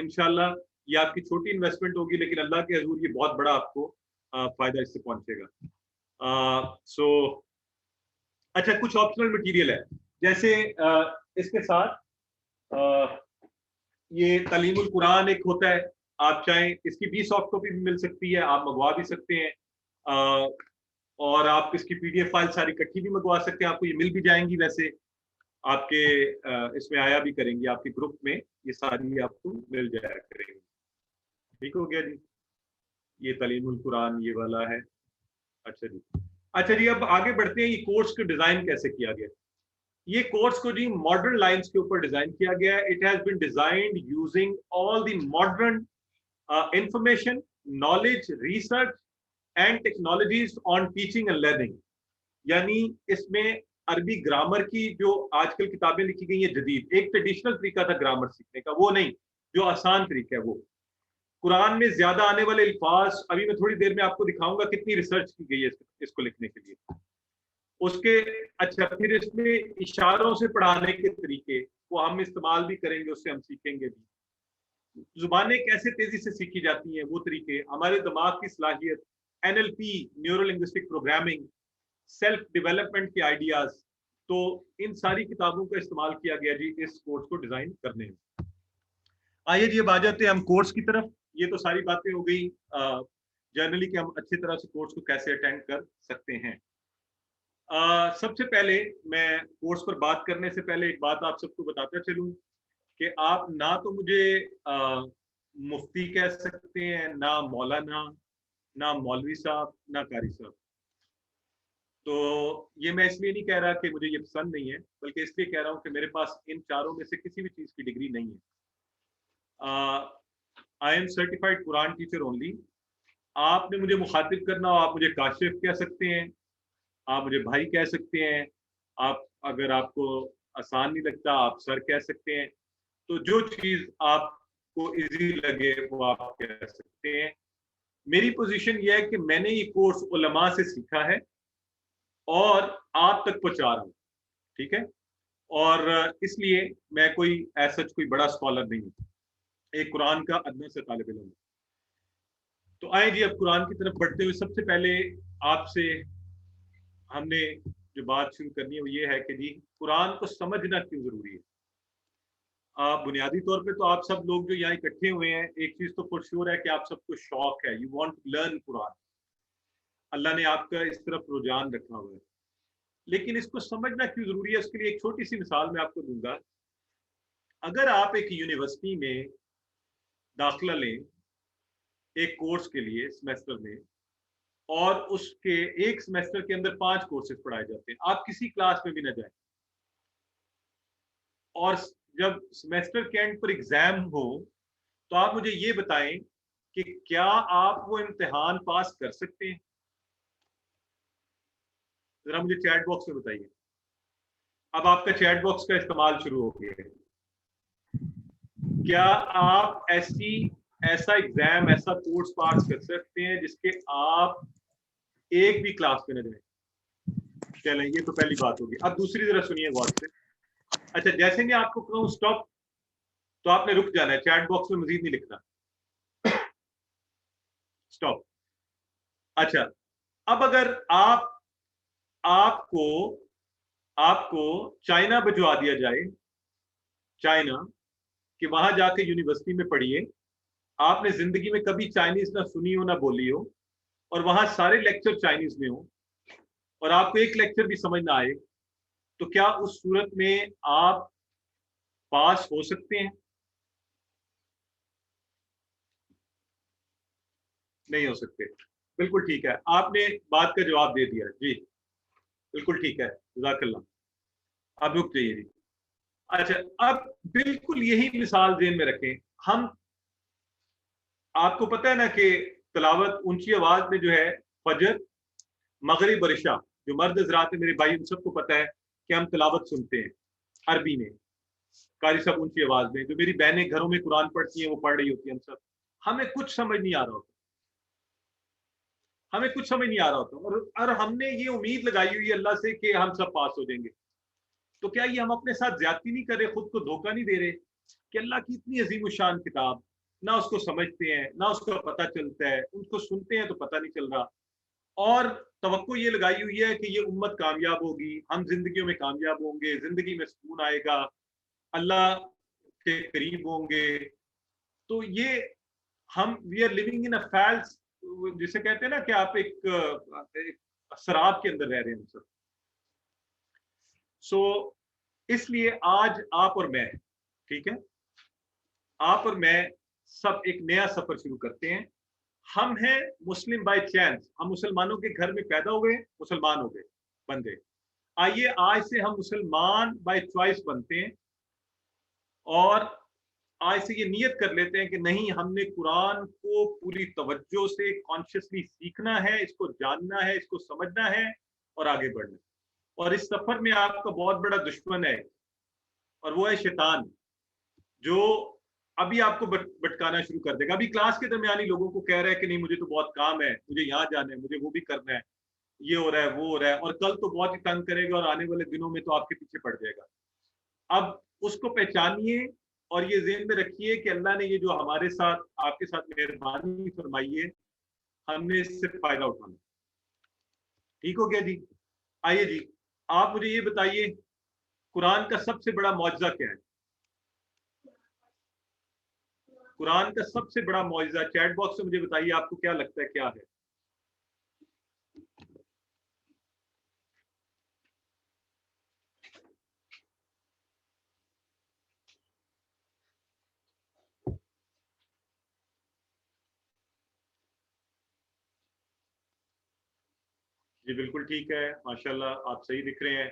इंशाल्लाह ये आपकी छोटी इन्वेस्टमेंट होगी लेकिन अल्लाह के हजूर ये बहुत बड़ा आपको फायदा इससे पहुंचेगा। सो अच्छा, कुछ ऑप्शनल मटेरियल है, जैसे इसके साथ ये तालीमुल कुरान एक होता है, आप चाहें इसकी भी सॉफ्ट कॉपी भी मिल सकती है, आप मंगवा भी सकते हैं। और आप इसकी PDF फाइल सारी इकट्ठी भी मंगवा सकते हैं, आपको ये मिल भी जाएंगी। वैसे आपके इसमें आया भी करेंगी, आपके ग्रुप में ये सारी आपको मिल जाया करेंगी। ठीक हो गया जी, ये तालीमुल कुरान ये वाला है। अच्छा जी, अब आगे बढ़ते हैं। ये कोर्स का डिजाइन कैसे किया गया? ये कोर्स को जी मॉडर्न लाइंस के ऊपर डिजाइन किया गया है। It has been designed using all the modern information, knowledge, research and technologies on teaching and learning. यानी इसमें अरबी ग्रामर की जो आजकल किताबें लिखी गई हैं जदीद, एक ट्रेडिशनल तरीका था ग्रामर सीखने का, वो नहीं, जो आसान तरीका है वो। कुरान में ज्यादा आने वाले अल्फाज अभी मैं थोड़ी देर में आपको दिखाऊंगा कितनी रिसर्च की गई है इसको लिखने के लिए। उसके अच्छा, फिर इसमें इशारों से पढ़ाने के तरीके वो हम इस्तेमाल भी करेंगे, उससे हम सीखेंगे भी। जुबानें कैसे तेजी से सीखी जाती हैं वो तरीके, हमारे दिमाग की सलाहियत, NLP, neuro linguistic programming, self development के आइडियाज, तो इन सारी किताबों का इस्तेमाल किया गया जी इस कोर्स को डिजाइन करने में। आइए जी अब आ जाते हैं हम कोर्स की तरफ। ये तो सारी बातें हो गई जनरली कि हम अच्छी तरह से कोर्स को कैसे अटेंड कर सकते हैं। सबसे पहले मैं कोर्स पर बात करने से पहले एक बात आप सबको बताता चलूं कि आप ना तो मुझे मुफ्ती कह सकते हैं, ना मौलाना, ना मौलवी साहब, ना कारी साहब। तो ये मैं इसलिए नहीं कह रहा कि मुझे ये पसंद नहीं है, बल्कि इसलिए कह रहा हूँ कि मेरे पास इन चारों में से किसी भी चीज़ की डिग्री नहीं है। आई am certified Quran teacher only. आपने मुझे मुखातिब करना हो, आप मुझे काशिफ कह सकते हैं, आप मुझे भाई कह सकते हैं, आप अगर आपको आसान नहीं लगता आप सर कह सकते हैं। तो जो चीज़ आपको इजी लगे वो आप कह सकते हैं। मेरी पोजीशन ये है कि मैंने ये कोर्स उलमा से सीखा है और आप तक पहुंचा रहा हूँ, ठीक है। और इसलिए मैं कोई ऐसा कोई बड़ा स्कॉलर नहीं हूँ, एक कुरान का अदना से तालिब इल्म। तो आए जी अब कुरान की तरफ बढ़ते हुए सबसे पहले आपसे हमने जो बात शुरू करनी है वो ये है कि जी कुरान को समझना क्यों जरूरी है। बुनियादी तौर पे तो आप सब लोग जो यहाँ इकट्ठे हुए हैं, एक चीज तो फॉर श्योर है कि आप सबको शौक है, you want to learn Quran. अल्लाह ने आपका इस तरफ रुझान रखा हुआ है, लेकिन इसको समझना क्यों जरूरी है उसके लिए एक छोटी सी मिसाल मैं आपको दूंगा। अगर आप एक यूनिवर्सिटी में दाखिला लें एक कोर्स के लिए सेमेस्टर में, और उसके एक सेमेस्टर के अंदर 5 कोर्सेज पढ़ाए जाते हैं, आप किसी क्लास में भी ना जाएं, और जब सेमेस्टर के एंड पर एग्जाम हो तो आप मुझे ये बताएं कि क्या आप वो इम्तिहान पास कर सकते हैं? जरा मुझे चैट बॉक्स में बताइए। अब आपका चैट बॉक्स का इस्तेमाल शुरू हो गया है। क्या आप ऐसा एग्जाम, ऐसा कोर्स पास कर सकते हैं जिसके आप एक भी क्लास में न जाए? चलें, ये तो पहली बात होगी। अब दूसरी तरह सुनिए गौर से। अच्छा, जैसे मैं आपको कहूँ स्टॉप, तो आपने रुक जाना है, चैट बॉक्स में मजीद नहीं लिखना, स्टॉप। अच्छा, अब अगर आपको चाइना भिजवा दिया जाए, चाइना, कि वहां जाके यूनिवर्सिटी में पढ़िए, आपने जिंदगी में कभी चाइनीज ना सुनी हो ना बोली हो, और वहां सारे लेक्चर चाइनीज में हो, और आपको एक लेक्चर भी समझ ना आए, तो क्या उस सूरत में आप पास हो सकते हैं? नहीं हो सकते। बिल्कुल ठीक है, आपने बात का जवाब दे दिया जी, बिल्कुल ठीक है, जज़ाकल्लाह। अब रुक जाइए जी। अच्छा, अब बिल्कुल यही मिसाल ज़हन में रखें। हम, आपको पता है ना कि तिलावत ऊंची आवाज में जो है फजर, मगरिब और इशा, जो मर्द हज़रात है मेरे भाई उन सबको पता है कि हम तिलावत सुनते हैं अरबी में, कारी साहब ऊंची आवाज में, जो मेरी बहनें घरों में कुरान पढ़ती हैं वो पढ़ रही होती हैं, हम सब, हमें कुछ समझ नहीं आ रहा होता, हमें कुछ समझ नहीं आ रहा होता, और हमने ये उम्मीद लगाई हुई है अल्लाह से कि हम सब पास हो जाएंगे। तो क्या ये हम अपने साथ ज्यादती नहीं कर रहे, खुद को धोखा नहीं दे रहे कि अल्लाह की इतनी अजीम शान किताब, ना उसको समझते हैं, ना उसको पता चलता है, उसको सुनते हैं तो पता नहीं चल रहा, और तवक्को ये लगाई हुई है कि ये उम्मत कामयाब होगी, हम जिंदगियों में कामयाब होंगे, जिंदगी में सुकून आएगा, अल्लाह के करीब होंगे। तो ये हम, वी आर लिविंग इन अ फैल्स, जिसे कहते हैं ना कि आप एक शराब के अंदर रह रहे हैं सब। सो इसलिए आज आप और मैं, ठीक है, आप और मैं सब एक नया सफर शुरू करते हैं। हम हैं मुस्लिम बाय चांस, हम मुसलमानों के घर में पैदा हुए, मुसलमान हो गए, बन गए। आइए आज से हम मुसलमान बाय चॉइस बनते हैं, और आज से ये नियत कर लेते हैं कि नहीं, हमने कुरान को पूरी तवज्जो से कॉन्शियसली सीखना है, इसको जानना है, इसको समझना है और आगे बढ़ना है। और इस सफर में आपका बहुत बड़ा दुश्मन है, और वो है शैतान, जो अभी आपको भटकाना शुरू कर देगा। अभी क्लास के दरमियान ही लोगों को कह रहा है कि नहीं मुझे तो बहुत काम है, मुझे यहाँ जाना है, मुझे वो भी करना है, ये हो रहा है, वो हो रहा है, और कल तो बहुत ही तंग करेगा, और आने वाले दिनों में तो आपके पीछे पड़ जाएगा। अब उसको पहचानिए और ये ज़हन में रखिए कि अल्लाह ने ये जो हमारे साथ, आपके साथ मेहरबानी फरमाई है, हमने इससे फायदा उठाना। ठीक हो गया जी? आइए जी, आप मुझे ये बताइए कुरान का सबसे बड़ा मौजज़ा क्या है? कुरान का सबसे बड़ा मौजज़ा चैट बॉक्स में मुझे बताइए, आपको क्या लगता है क्या है? जी बिल्कुल ठीक है, माशाल्लाह आप सही दिख रहे हैं।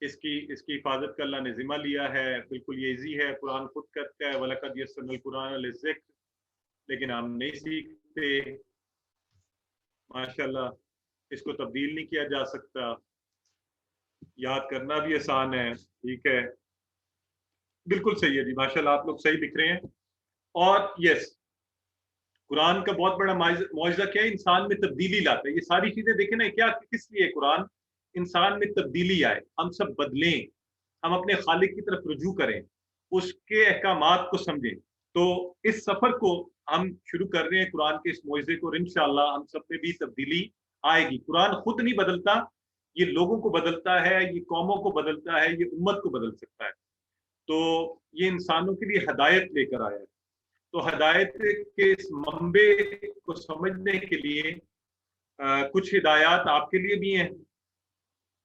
इसकी हिफाजत का अल्लाह ने जिम्मा लिया है, बिल्कुल ये इजी है। कुरान खुद कहता है वलक़द यस्सरनल कुरान लिज़िक्र, लेकिन हम नहीं सीखते। माशाल्लाह इसको तब्दील नहीं किया जा सकता, याद करना भी आसान है। ठीक है, बिल्कुल सही है जी, माशाल्लाह आप लोग सही दिख रहे हैं। और यस, कुरान का बहुत बड़ा मौजज़ा क्या है? इंसान में तब्दीली लाता है। ये सारी चीजें देखें ना, क्या किस लिए कुरान? इंसान में तब्दीली आए, हम सब बदलें, हम अपने खालिक की तरफ रुजू करें, उसके अहकामात को समझें। तो इस सफर को हम शुरू कर रहे हैं कुरान के इस मौजज़े को, और इंशाअल्लाह हम सब में भी तब्दीली आएगी। कुरान खुद नहीं बदलता, ये लोगों को बदलता है, ये कौमों को बदलता है, ये उम्मत को बदल सकता है। तो ये इंसानों के लिए हदायत लेकर आया है। तो हदायत के इस मंबे को समझने के लिए कुछ हिदायत आपके लिए भी हैं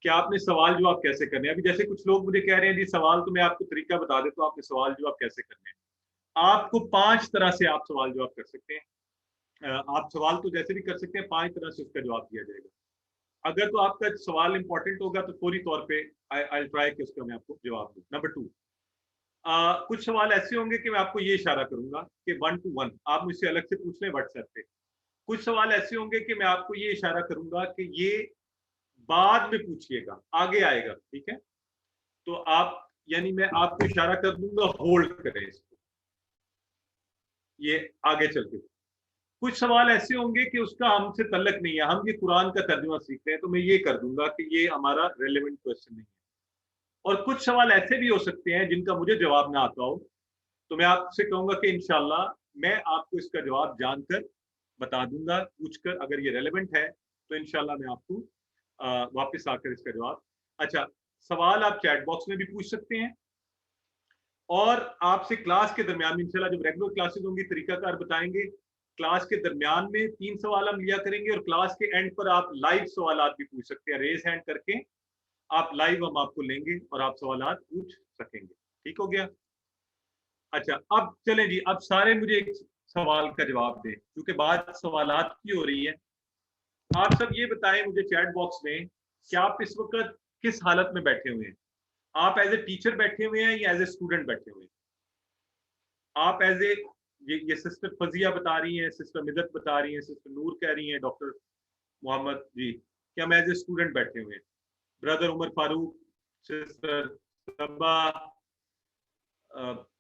कि आपने सवाल जवाब कैसे करने हैं। अभी जैसे कुछ लोग मुझे कह रहे हैं जी सवाल, तो मैं आपको तरीका बता देता हूँ आपके सवाल जवाब कैसे करने हैं। आपको 5 तरह से आप सवाल जवाब कर सकते हैं। आप सवाल तो जैसे भी कर सकते हैं, 5 तरह से उसका जवाब दिया जाएगा। अगर तो आपका सवाल इंपॉर्टेंट होगा तो फौरी तौर पे आई ट्राई कि उसका मैं आपको जवाब दूं। नंबर 2, कुछ सवाल ऐसे होंगे कि मैं आपको ये इशारा करूंगा कि 1 to 1 आप मुझसे अलग से पूछ लें व्हाट्सएप पे। कुछ सवाल ऐसे होंगे कि मैं आपको ये इशारा करूंगा कि ये बाद में पूछिएगा, आगे आएगा। ठीक है, तो आप यानी मैं आपको इशारा कर दूंगा, होल्ड करें इसको, ये आगे चलते। कुछ सवाल ऐसे होंगे कि उसका हमसे तल्लक नहीं है, हम ये कुरान का तर्जुमा सीख रहे हैं, तो मैं ये कर दूंगा कि ये हमारा रेलेवेंट क्वेश्चन नहीं है। और कुछ सवाल ऐसे भी हो सकते हैं जिनका मुझे जवाब ना आता हो, तो मैं आपसे कहूंगा कि इंशाल्लाह मैं आपको इसका जवाब जानकर बता दूंगा, पूछकर। अगर ये रेलेवेंट है तो इंशाल्लाह मैं आपको वापस आकर इसका जवाब। अच्छा, सवाल आप चैट बॉक्स में भी पूछ सकते हैं, और आपसे क्लास के दरमियान इंशाल्लाह जब रेगुलर क्लासेस होंगी तरीकाकार बताएंगे। क्लास के दरमियान में 3 सवाल हम लिया करेंगे, और क्लास के एंड पर आप लाइव सवाल भी पूछ सकते हैं, रेज हैंड करके आप लाइव हम आपको लेंगे और आप सवाल पूछ सकेंगे। ठीक हो गया? अच्छा, अब चलें जी, अब सारे मुझे एक सवाल का जवाब दें, क्योंकि बात सवालात की हो रही है। आप सब ये बताएं मुझे चैट बॉक्स में कि आप इस वक्त किस हालत में बैठे हुए हैं? आप एज ए टीचर बैठे हुए हैं या एज ए स्टूडेंट बैठे हुए हैं? आप एज ए ये सिस्टर फजिया बता रही हैं, सिस्टर मिदत बता रही हैं, सिस्टर नूर कह रही हैं, डॉक्टर मोहम्मद जी कि हम एज ए स्टूडेंट बैठे हुए हैं। Brother Umar Farooq, sister Saba,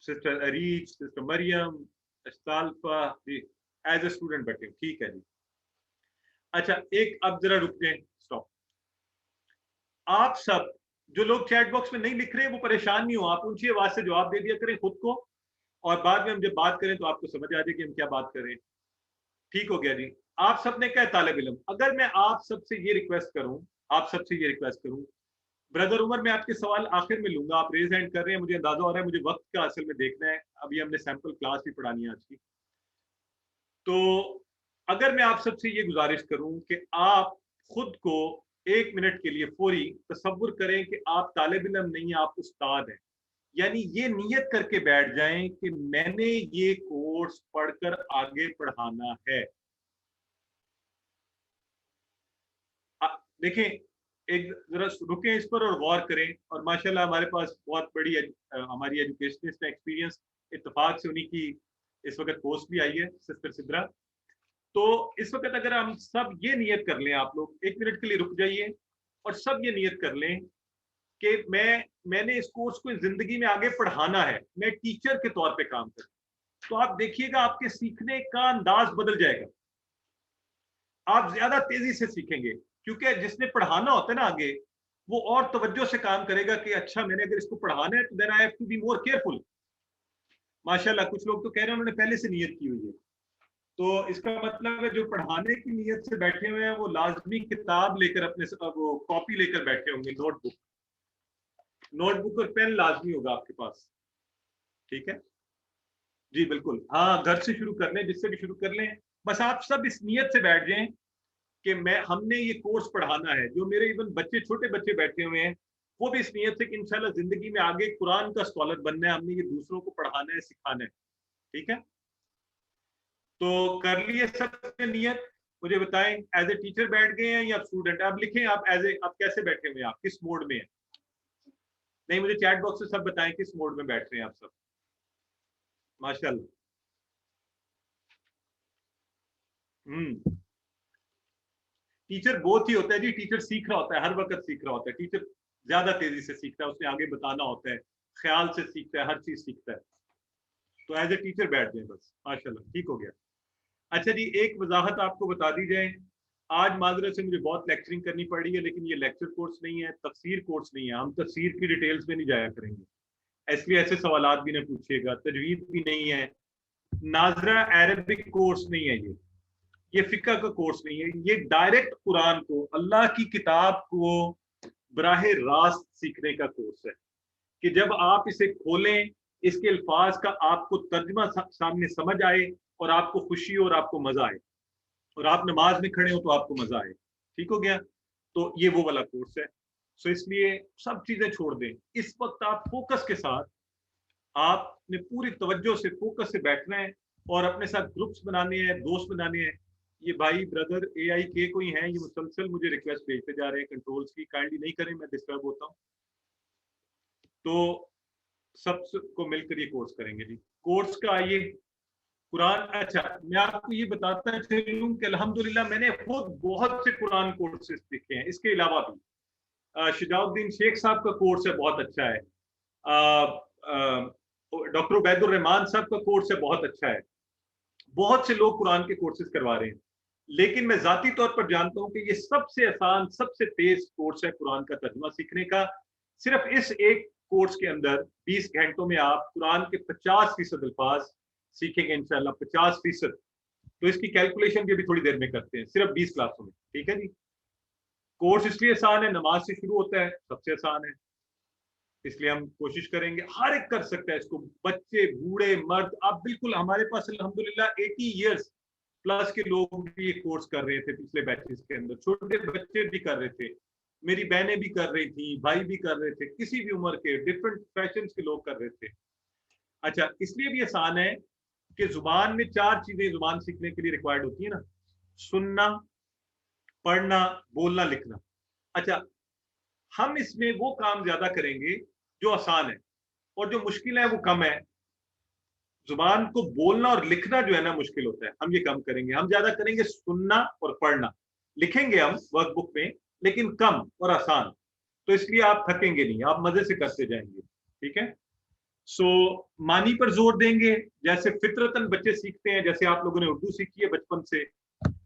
sister Areej, sister Maryam, अस्ताल्फा जी एज ए स्टूडेंट बैठे। ठीक है जी। अच्छा, एक अब जरा रुक जाए, स्टॉप। आप सब जो लोग चैट बॉक्स में नहीं लिख रहे हैं वो परेशान नहीं हो, आप ऊंची आवाज से जवाब दे दिया करें खुद को, और बाद में हम जब बात करें तो आपको समझ आ जाए कि हम क्या बात कर रहे हैं। ठीक हो गया जी। आप सबने क्या तालिब इल्म, अगर मैं आप सबसे ये रिक्वेस्ट करूं, ब्रदर उमर मैं आपके सवाल आखिर में लूंगा, आप रेज हैंड कर रहे हैं, मुझे अंदाजा हो रहा है, मुझे वक्त का असल में देखना है, अभी हमने सैंपल क्लास भी पढ़ानी है आज की। तो अगर मैं आप सबसे ये गुजारिश करूं कि आप खुद को 1 मिनट के लिए फौरी तसव्वुर करें कि आप तालिब इल्म नहीं, आप उस्ताद हैं। यानी ये नियत करके बैठ जाएं कि मैंने ये कोर्स पढ़कर आगे पढ़ाना है। देखें, एक जरा रुकें इस पर और गौर करें। और माशाल्लाह हमारे पास बहुत बड़ी हमारी एजुकेशनिस्ट एक्सपीरियंस इत्तेफाक से उन्हीं की इस वक्त पोस्ट भी आई है, सिस्टर सिद्रा। तो इस वक्त अगर हम सब ये नियत कर लें, आप लोग 1 मिनट के लिए रुक जाइए और सब ये नियत कर लें कि मैंने इस कोर्स को जिंदगी में आगे पढ़ाना है, मैं टीचर के तौर पे काम करूं, तो आप देखिएगा आपके सीखने का अंदाज बदल जाएगा, आप ज्यादा तेजी से सीखेंगे। क्योंकि जिसने पढ़ाना होता है ना आगे, वो और तवज्जो से काम करेगा कि अच्छा मैंने अगर इसको पढ़ाना है तो then I have to be more careful. माशाल्लाह कुछ लोग तो कह रहे हैं उन्होंने पहले से नियत की हुई है। तो इसका मतलब है जो पढ़ाने की नीयत से बैठे हुए हैं वो लाजमी किताब लेकर अपने वो कॉपी लेकर बैठे होंगे, नोटबुक और पेन लाजमी होगा आपके पास। ठीक है जी, बिल्कुल। हाँ, घर से शुरू कर लें, जिससे भी शुरू कर लें, बस आप सब इस नीयत से बैठ जाएं कि हमने ये कोर्स पढ़ाना है। जो मेरे इवन बच्चे, छोटे बच्चे बैठे हुए हैं, वो भी इस नीयत से कि इंशाल्लाह जिंदगी में आगे कुरान का स्कॉलर बनना है, हमने ये दूसरों को पढ़ाना है, सिखाना है। ठीक है, तो कर लिए सबने नियत। मुझे बताएं, एज ए टीचर बैठ गए हैं या स्टूडेंट? आप लिखें, आप आप कैसे बैठे हुए हैं, आप किस मोड में हैं? नहीं, मुझे चैट बॉक्स में सब बताएं किस मोड में बैठ रहे हैं आप सब। माशाल्लाह। टीचर बहुत ही होता है जी, टीचर सीख रहा होता है, हर वक्त सीख रहा होता है। टीचर ज्यादा तेजी से सीखता है, उसने आगे बताना होता है, ख्याल से सीखता है, हर चीज सीखता है। तो एज ए टीचर बैठ जाए बस। माशाल्लाह, ठीक हो गया। अच्छा जी, एक वजाहत आपको बता दी जाए। आज माजरत से मुझे बहुत लेक्चरिंग करनी पड़ी है, लेकिन ये लेक्चर कोर्स नहीं है, तफसीर कोर्स नहीं है। हम तफसीर की डिटेल्स में नहीं जाया करेंगे, इसलिए ऐसे सवालात भी नहीं पूछिएगा। तजवीद भी नहीं है, नाजरा अरबिक कोर्स नहीं है, ये फिक्र का कोर्स नहीं है। ये डायरेक्ट कुरान को, अल्लाह की किताब को बराह रास्त सीखने का कोर्स है कि जब आप इसे खोलें, इसके अल्फाज का आपको तर्जमा सामने समझ आए और आपको खुशी और आपको मजा आए, और आप नमाज में खड़े हो तो आपको मजा आए। ठीक हो गया? तो ये वो वाला कोर्स है। सो इसलिए सब चीजें छोड़ दें, इस वक्त आप फोकस के साथ, आपने पूरी तवज्जो से फोकस से बैठना है और अपने साथ ग्रुप्स बनाने हैं, दोस्त बनाने हैं। ये भाई ब्रदर AIK कोई हैं, ये मुसलसल मुझे रिक्वेस्ट भेजते जा रहे हैं कंट्रोल्स की, काइंडली नहीं करें, मैं डिस्टर्ब होता हूँ। तो सबको मिलकर ये कोर्स करेंगे जी। कोर्स का आइए, कुरान। अच्छा, मैं आपको ये बताता चलूं कि अल्हम्दुलिल्लाह मैंने खुद बहुत से कुरान कोर्सेज सीखे हैं। इसके अलावा भी शिजाउद्दीन शेख साहब का कोर्स है, बहुत अच्छा है। डॉक्टर उबैदुर रहमान साहब का कोर्स है, बहुत अच्छा है। बहुत से लोग कुरान के कोर्सेज करवा रहे हैं, लेकिन मैं जाती तौर पर जानता हूं कि ये सबसे आसान, सबसे तेज कोर्स है कुरान का तर्जुमा सीखने का। सिर्फ इस एक कोर्स के अंदर 20 घंटों में आप कुरान के 50% अल्फाज सीखेंगे इंशाल्लाह, 50%। तो इसकी कैलकुलेशन भी अभी थोड़ी देर में करते हैं, सिर्फ 20 क्लासों में। ठीक है जी। कोर्स इसलिए आसान है, नमाज से शुरू होता है, सबसे आसान है, इसलिए हम कोशिश करेंगे। हर एक कर सकता है इसको, बच्चे, बूढ़े, मर्द। आप बिल्कुल, हमारे पास अल्हम्दुलिल्लाह 80 ईयर्स प्लस के लोग भी ये कोर्स कर रहे थे पिछले बैचेस के अंदर। छोटे बच्चे भी कर रहे थे, मेरी बहनें भी कर रही थी, भाई भी कर रहे थे, किसी भी उम्र के, डिफरेंट फैशन के लोग कर रहे थे। अच्छा, इसलिए भी आसान है कि जुबान में 4 चीजें जुबान सीखने के लिए रिक्वायर्ड होती है ना: सुनना, पढ़ना, बोलना, लिखना। अच्छा, हम इसमें वो काम ज्यादा करेंगे जो आसान है, और जो मुश्किल है वो कम है। जुबान को बोलना और लिखना जो है ना मुश्किल होता है, हम ये कम करेंगे। हम ज्यादा करेंगे सुनना और पढ़ना। लिखेंगे हम वर्कबुक में, लेकिन कम और आसान। तो इसलिए आप थकेंगे नहीं, आप मजे से करते जाएंगे। ठीक है। सो मानी पर जोर देंगे, जैसे फितरतन बच्चे सीखते हैं, जैसे आप लोगों ने उर्दू सीखी है बचपन से।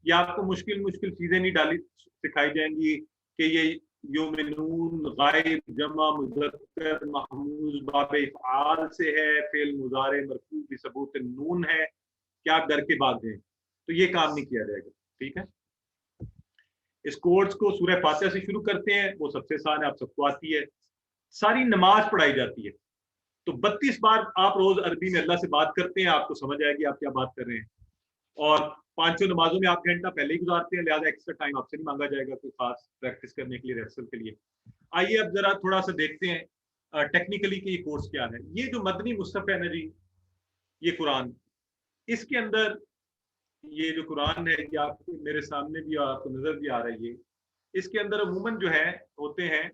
या आपको मुश्किल मुश्किल चीजें नहीं डाली सिखाई जाएंगी कि ये युमिनून गायब जमा मुज़क्कर महमूज बाबे इफ़आल से है, फेल मुजारे मरफू भी सबूत नून है, क्या आप डर के भाग गए? तो ये काम नहीं किया जाएगा। ठीक है। इस कोर्स को सूरह फातिहा से शुरू करते हैं, वो सबसे आसान है, आप सबको आती है। सारी नमाज पढ़ाई जाती है, तो 32 बार आप रोज अरबी में अल्लाह से बात करते हैं, आपको समझ आएगी आप क्या बात कर रहे हैं। और 5 नमाजों में आप घंटा पहले ही गुजारते हैं, लिहाजा एक्स्ट्रा टाइम आपसे नहीं मांगा जाएगा कोई खास प्रैक्टिस करने के लिए, रिहर्सल के लिए। आइए अब जरा थोड़ा सा देखते हैं टेक्निकली कि ये कोर्स क्या है। ये जो मदनी मुस्तफ़ा है ना जी, ये कुरान, इसके अंदर ये जो कुरान है, ये आपको मेरे सामने भी आपको नजर भी आ रही है। इसके अंदर अमूमन जो है होते हैं,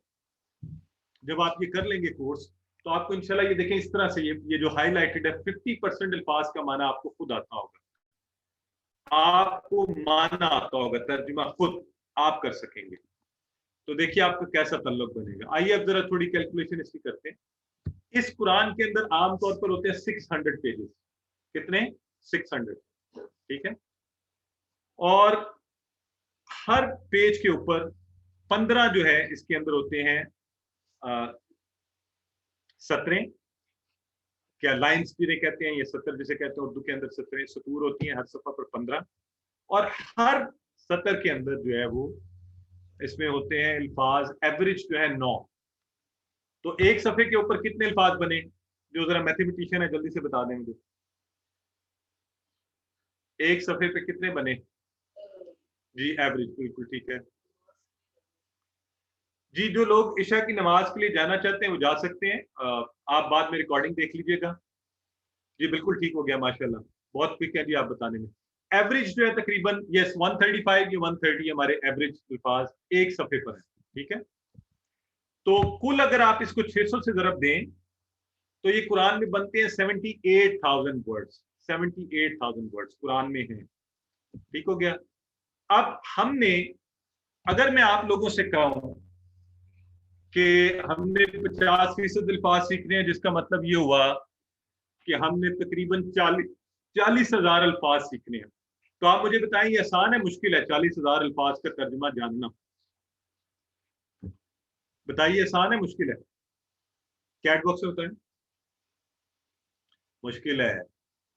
जब आप ये कर लेंगे कोर्स, तो आपको इंशाल्लाह ये देखें इस तरह से, ये जो हाईलाइटेड है, 50% अल्फाज का माना आपको खुद आता होगा, आपको माना आता होगा, तर्जुमा खुद आप कर सकेंगे। तो देखिए आपका कैसा तल्लुक बनेगा। आइए अब जरा थोड़ी कैलकुलेशन इसकी करते हैं। इस कुरान के अंदर आमतौर पर होते हैं 600 पेजेस। कितने? 600। ठीक है। और हर पेज के ऊपर 15 जो है इसके अंदर होते हैं सतरें। क्या लाइन स्पीरें कहते हैं, ये सतर जिसे कहते हैं, उर्दू के अंदर सतरें सतूर होती हैं, हर सफ़ा पर 15, और हर सतर के अंदर जो है वो इसमें होते हैं अल्फाज, एवरेज जो है 9। तो एक सफ़े के ऊपर कितने अल्फाज बने? जो जरा मैथमेटिशियन है जल्दी से बता दें मुझे, एक सफ़े पे कितने बने? जी एवरेज, बिल्कुल ठीक है जी। जो लोग इशा की नमाज के लिए जाना चाहते हैं वो जा सकते हैं। आप बाद में रिकॉर्डिंग देख लीजिएगा। जी बिल्कुल ठीक हो गया, माशाल्लाह, बहुत क्विक है जी आप बताने में। एवरेज जो है तकरीबन यस 135 या 130 हमारे एवरेज अल्फाज एक सफ़े पर है, ठीक है। तो कुल अगर आप इसको 600 से ज़रब दें तो ये कुरान में बनते हैं 78,000 वर्ड्स। 78,000 वर्ड्स कुरान में हैं, ठीक हो गया। अब हमने, अगर मैं आप लोगों से कहूं कि हमने 50% अल्फाज सीखने हैं, जिसका मतलब ये हुआ कि हमने तकरीबन 40,000 अल्फाज सीखने हैं। तो आप मुझे बताएं ये आसान है मुश्किल है 40,000 अल्फाज का तर्जुमा जानना? बताइए आसान है मुश्किल है? चैट बॉक्स में बताएं। मुश्किल है,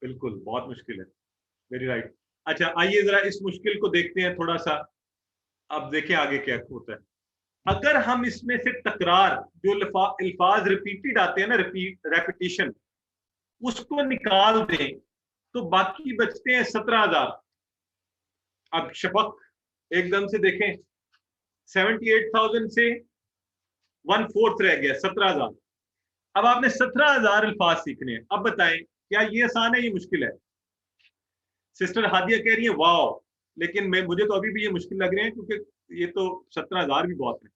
बिल्कुल बहुत मुश्किल है, वेरी राइट। अच्छा आइए जरा इस मुश्किल को देखते हैं थोड़ा सा। अब देखें आगे क्या होता है। अगर हम इसमें से तकरार, जो अल्फाज रिपीटेड आते हैं ना, रेपिटिशन, उसको निकाल दें तो बाकी बचते हैं 17,000। अब शफक एकदम से देखें, 78,000 से 1/4 रह गया, 17,000। अब आपने 17,000 अल्फाज सीखने हैं। अब बताएं क्या ये आसान है, ये मुश्किल है? सिस्टर हादिया कह रही है वाओ, लेकिन मुझे तो अभी भी ये मुश्किल लग रहे हैं, क्योंकि ये तो 17,000 भी बहुत है।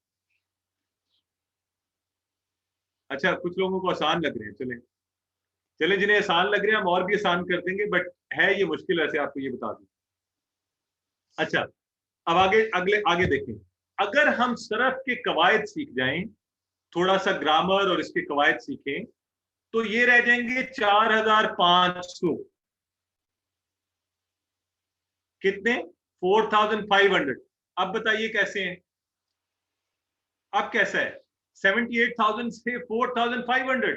अच्छा कुछ लोगों को आसान लग रहे हैं, चलें चलें, जिन्हें आसान लग रहे हैं हम और भी आसान कर देंगे, बट है ये मुश्किल, ऐसे आपको ये बता दूं। अच्छा अब आगे देखें। अगर हम सरफ के कवायद सीख जाएं, थोड़ा सा ग्रामर और इसके कवायद सीखें, तो ये रह जाएंगे 4,500। कितने? 4,500। अब बताइए कैसे हैं? अब कैसा है? 78,000 से 4,500।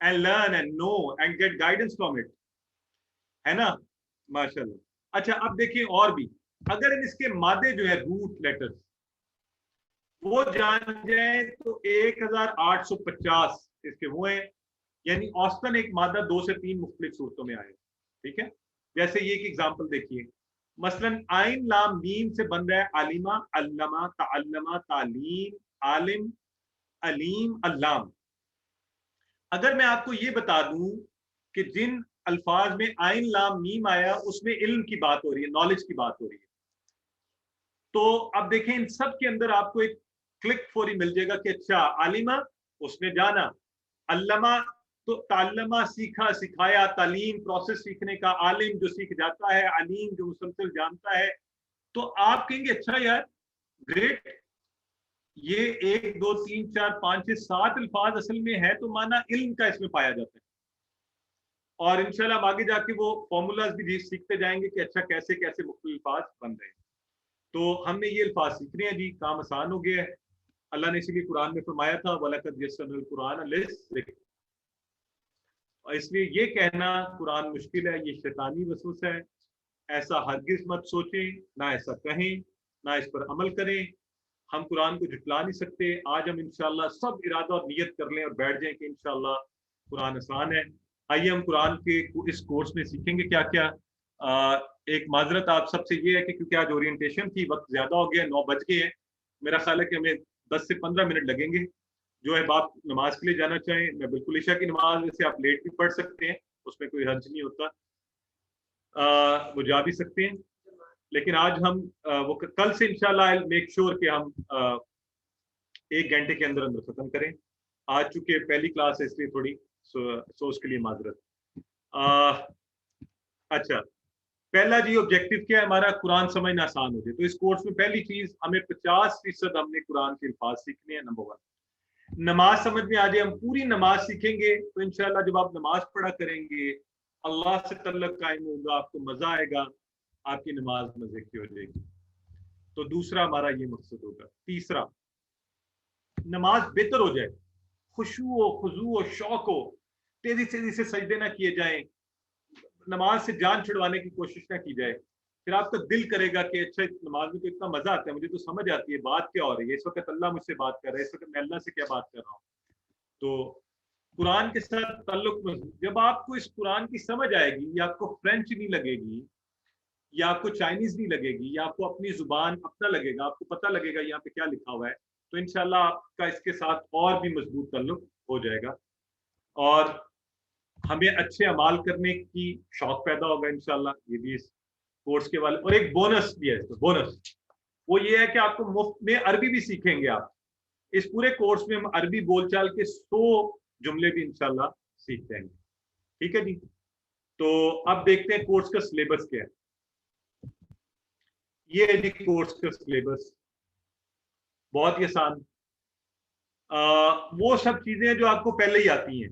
and learn and know and get guidance from it. है ना? माशाल्लाह। अच्छा अब देखिए और भी, अगर हम इसके मादे जो है रूट लेटर्स वो जान जाए तो 1,850 इसके हुए हैं, यानी औसतन एक मादा 2 से 3 मुख्तलिफ सूरतों में आए, ठीक है। जैसे ये एक एग्जांपल देखिए, मसलन आइन लाम मीम से बन रहा है आलिमा, अल्लमा, ताल्लमा, तालीम, आलिम, अलीम, अल्लाम। अगर मैं आपको ये बता दूं कि जिन अल्फाज में आइन लाम मीम आया उसमें इल्म की बात हो रही है, नॉलेज की बात हो रही है, तो अब देखें इन सब के अंदर आपको एक क्लिक फौरी मिल जाएगा कि अच्छा आलिमा उसने जाना, अल्लमा तो ताल्लमा सीखा सिखाया, तालीम प्रोसेस सीखने का, आलिम जो सीख जाता है, अलीम जो मुसलसल जानता है। तो आप कहेंगे अच्छा यार ग्रेट, ये 1 2 3 4 5 6 7 अल्फाज असल में है, तो माना इल्म का इसमें पाया जाता है। और इंशाल्लाह आगे जाके वो फॉर्मूलाज भी सीखते जाएंगे कि अच्छा कैसे कैसे मुख्तलिफ अल्फाज बन रहे हैं। तो हमने ये अल्फाज सीखने हैं जी, काम आसान हो गया है। अल्लाह ने इसीलिए कुरान में फरमाया था वलक़द यस्सरनल कुरान लिज़्ज़िक्र। इसलिए ये कहना कुरान मुश्किल है, ये शैतानी वसवसा है, ऐसा हरगिज मत सोचें, ना ऐसा कहें, ना इस पर अमल करें। हम कुरान को झुटला नहीं सकते। आज हम इंशाल्लाह सब इरादा और नियत कर लें और बैठ जाएं कि इंशाल्लाह कुरान आसान है। आइए हम कुरान के इस कोर्स में सीखेंगे क्या क्या। एक माजरत आप सबसे ये है कि क्योंकि आज ओरिएंटेशन थी, वक्त ज्यादा हो गया, 9 बज गए हैं। मेरा ख्याल है कि हमें 10 से 15 मिनट लगेंगे। जो है आप नमाज के लिए जाना चाहें, मैं बिल्कुल ईशा की नमाज वैसे आप लेट भी पढ़ सकते हैं, उसमें कोई हर्ज नहीं होता, वो जा भी सकते हैं। लेकिन आज हम वो कल से इंशाल्लाह आई मेक श्योर कि हम 1 घंटे के अंदर अंदर खत्म करें। आज चूंकि पहली क्लास है इसलिए थोड़ी सो उसके लिए माजरत। अच्छा पहला जी ऑब्जेक्टिव क्या है हमारा? कुरान समझना आसान हो जाए। तो इस कोर्स में पहली चीज हमें 50% हमने कुरान के अल्फाज सीखने हैं। नंबर 1 नमाज समझ में आ जाए, हम पूरी नमाज सीखेंगे तो इंशाल्लाह जब आप नमाज पढ़ा करेंगे अल्लाह से तल्लुक कायम होगा, आपको मजा आएगा, आपकी नमाज मजे की हो जाएगी। तो दूसरा हमारा ये मकसद होगा। तीसरा, नमाज बेहतर हो जाए, खुशू हो, खुजू हो, शौक हो, तेजी तेजी से सजदे ना किए जाएं, नमाज से जान छुड़वाने की कोशिश ना की जाए। फिर आपका दिल करेगा कि अच्छा नमाज में तो इतना मजा आता है, मुझे तो समझ आती है बात क्या हो रही है, इस वक्त अल्लाह मुझसे बात कर रहा है, इस वक्त मैं अल्लाह से क्या बात कर रहा हूँ। तो कुरान के साथ ताल्लुक, जब आपको इस कुरान की समझ आएगी, या आपको फ्रेंच नहीं लगेगी, या आपको चाइनीज नहीं लगेगी, या आपको अपनी जुबान अपना लगेगा, आपको पता लगेगा यहाँ पे क्या लिखा हुआ है, तो इंशाल्लाह आपका इसके साथ और भी मजबूत ताल्लुक हो जाएगा और हमें अच्छे अमाल करने की शौक पैदा होगा इंशाल्लाह। ये भी इस कोर्स के वाले, और एक बोनस भी है इसमें। बोनस वो ये है कि आपको मुफ्त में अरबी भी सीखेंगे आप। इस पूरे कोर्स में हम अरबी बोलचाल के 100 जुमले भी इंशाल्लाह सीख जाएंगे। ठीक है जी। तो अब देखते हैं कोर्स का सिलेबस क्या है। ये है जी कोर्स का सिलेबस, बहुत ही आसान। वो सब चीजें जो आपको पहले ही आती हैं।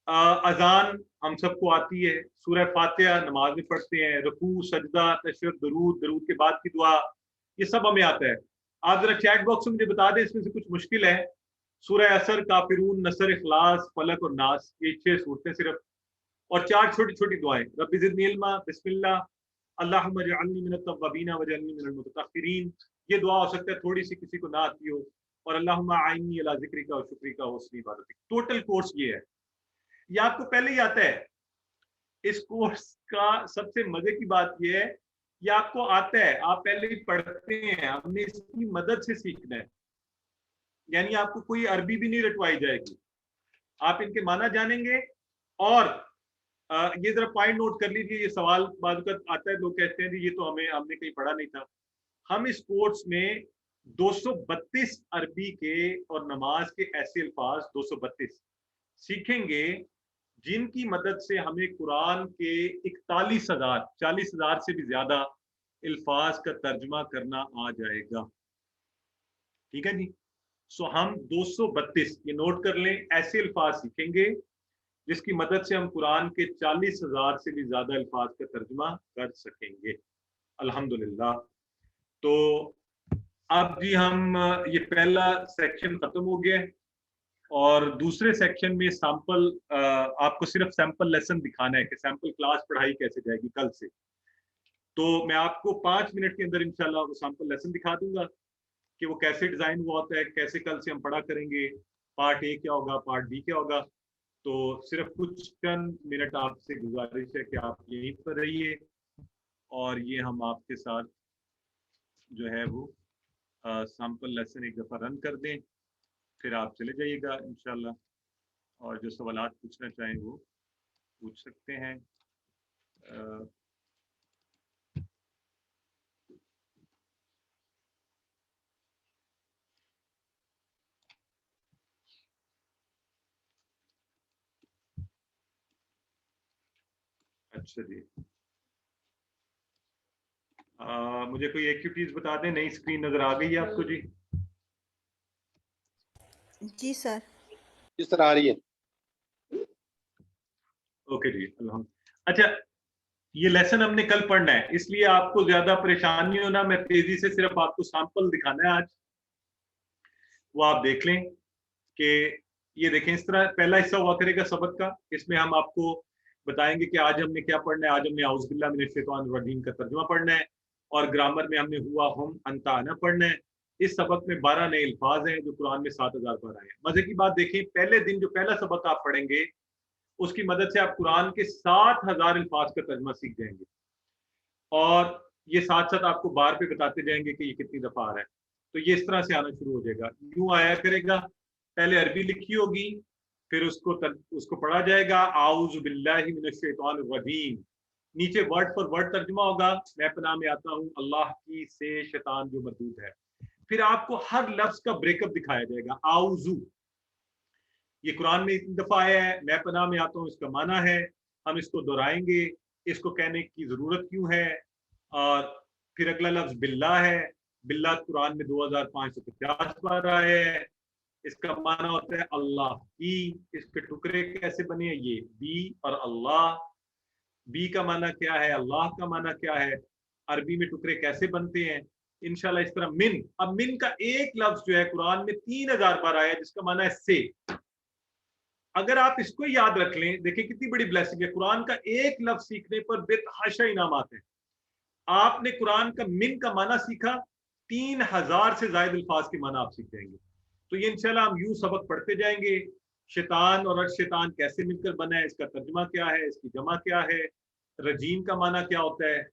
अजान हम सबको आती है, सूरह फातिहा नमाज में पढ़ते हैं, रुकू, सजदा, तशहहुद, दुरूद, दुरूद के बाद की दुआ, ये सब हमें आता है। आप जरा चैट बॉक्स में मुझे बता दें इसमें से कुछ मुश्किल है। सूरह असर, काफिरून, नसर, इखलास, फलक और नास, ये 6 सूरतें सिर्फ, और 4 छोटी छोटी दुआएं, रब्बी ज़िदनी इल्मा, बिस्मिल्लाह, अल्लाहुम्मा जअलनी मिनत तव्वाबीन वजअलनी मिनल मुततahhiरीन। ये दुआ हो सकता है थोड़ी सी किसी को ना आती हो, और अल्लाहुम्मा आइन्नी अला ज़िक्रिका व शुक्रिका व हुस्नि इबादतिक। टोटल कोर्स ये है, ये आपको पहले ही आता है। इस कोर्स का सबसे मजे की बात ये है, ये आपको आता है, आप पहले ही पढ़ते हैं, हमने इसकी मदद से सीखना है। यानी आपको कोई अरबी भी नहीं रटवाई जाएगी, आप इनके माना जानेंगे। और ये जरा पॉइंट नोट कर लीजिए, ये सवाल बाद आता है, लोग कहते हैं जी ये तो हमने कहीं पढ़ा नहीं था। हम इस कोर्स में 232 अरबी के और नमाज के ऐसे अल्फाज 232 सीखेंगे, जिनकी मदद से हमें कुरान के 41,000 40,000 से भी ज्यादा अल्फाज का तर्जमा करना आ जाएगा। ठीक है जी। सो हम 232, ये नोट कर लें, ऐसे अल्फाज सीखेंगे जिसकी मदद से हम कुरान के 40,000 से भी ज्यादा अल्फाज का तर्जुमा कर सकेंगे अल्हम्दुलिल्लाह। तो अब जी हम, ये पहला सेक्शन खत्म हो गया है और दूसरे सेक्शन में सैंपल, आपको सिर्फ सैंपल लेसन दिखाना है कि सैंपल क्लास पढ़ाई कैसे जाएगी कल से। तो मैं आपको 5 मिनट के अंदर इंशाल्लाह वो सैंपल लेसन दिखा दूंगा कि वो कैसे डिजाइन हुआ होता है, कैसे कल से हम पढ़ा करेंगे, पार्ट ए क्या होगा, पार्ट बी क्या होगा। तो सिर्फ कुछ चंद मिनट आपसे गुजारिश है कि आप यहीं पर रहिए और ये हम आपके साथ जो है वो सैंपल लेसन एक दफ़ा रन कर दें, फिर आप चले जाइएगा इंशाल्लाह, और जो सवालात पूछना चाहें वो पूछ सकते हैं। अच्छा जी, मुझे कोई एक्टिविटीज बता दें, नई स्क्रीन नजर आ गई है आपको जी? जी सर। किस तरह आ रही है? ओके जी, अल्हम्दुलिल्लाह। अच्छा, ये लेसन हमने कल पढ़ना है, इसलिए आपको ज्यादा परेशान नहीं होना, मैं तेजी से सिर्फ आपको सैंपल दिखाना है आज, वो आप देख लें कि ये देखें, इस तरह पहला हिस्सा हुआ करेगा सबक का। इसमें हम आपको बताएंगे कि आज हमने क्या पढ़ना है। आज हमने औज़ु बिल्लाहि मिनश शैतानिर रजीम का तर्जुमा पढ़ना है, और ग्रामर में हमने हुआ, हम, अंता, आना पढ़ना है। इस सबक में 12 नए अल्फाज हैं जो कुरान में 7,000 बार आए हैं। मजे की बात देखें, पहले दिन जो पहला सबक आप पढ़ेंगे उसकी मदद से आप कुरान के 7,000 अल्फाज का तर्जुमा सीख जाएंगे, और ये साथ साथ आपको बार पे बताते जाएंगे कि ये कितनी दफा आ रहा है। तो ये इस तरह से आना शुरू हो जाएगा, यूं आया करेगा, पहले अरबी लिखी होगी, फिर उसको पढ़ा जाएगा, आऊज़ु बिल्लाहि मिनश शैतानिर रजीम, नीचे वर्ड फॉर वर्ड तर्जुमा होगा, मैं पनाह में आता हूँ अल्लाह की से शैतान जो मरदूद है। फिर आपको हर लफ्ज का ब्रेकअप दिखाया जाएगा। आऊज़ु, ये कुरान में इतनी दफा आया है, मैं पनाह में आता हूँ इसका माना है, हम इसको दोहराएंगे, इसको कहने की जरूरत क्यों है। और फिर अगला लफ्ज बिल्लाह है, बिल्लाह कुरान में 2550 बार आया है, इसका माना होता है अल्लाह की। इसके टुकड़े कैसे बने हैं, ये बी और अल्लाह, बी का माना क्या है, अल्लाह का माना क्या है, अरबी में टुकड़े कैसे बनते हैं इंशाल्लाह इस तरह। मिन, अब मिन का एक लफ्ज जो है कुरान में 3000 बार आया जिसका माना है से। अगर आप इसको याद रख लें, देखिए कितनी बड़ी ब्लेसिंग है, कुरान का एक लफ्ज सीखने पर बेतहाशा इनाम आते हैं। आपने कुरान का मिन का माना सीखा, 3000 से ज्यादा अल्फाज के माना आप सीख जाएंगे। तो ये इंशाल्लाह हम यूं सबक पढ़ते जाएंगे। शैतान और शैतान कैसे मिलकर बना है, इसका तर्जुमा क्या है, इसकी जमा क्या है, रजीम का माना क्या होता है,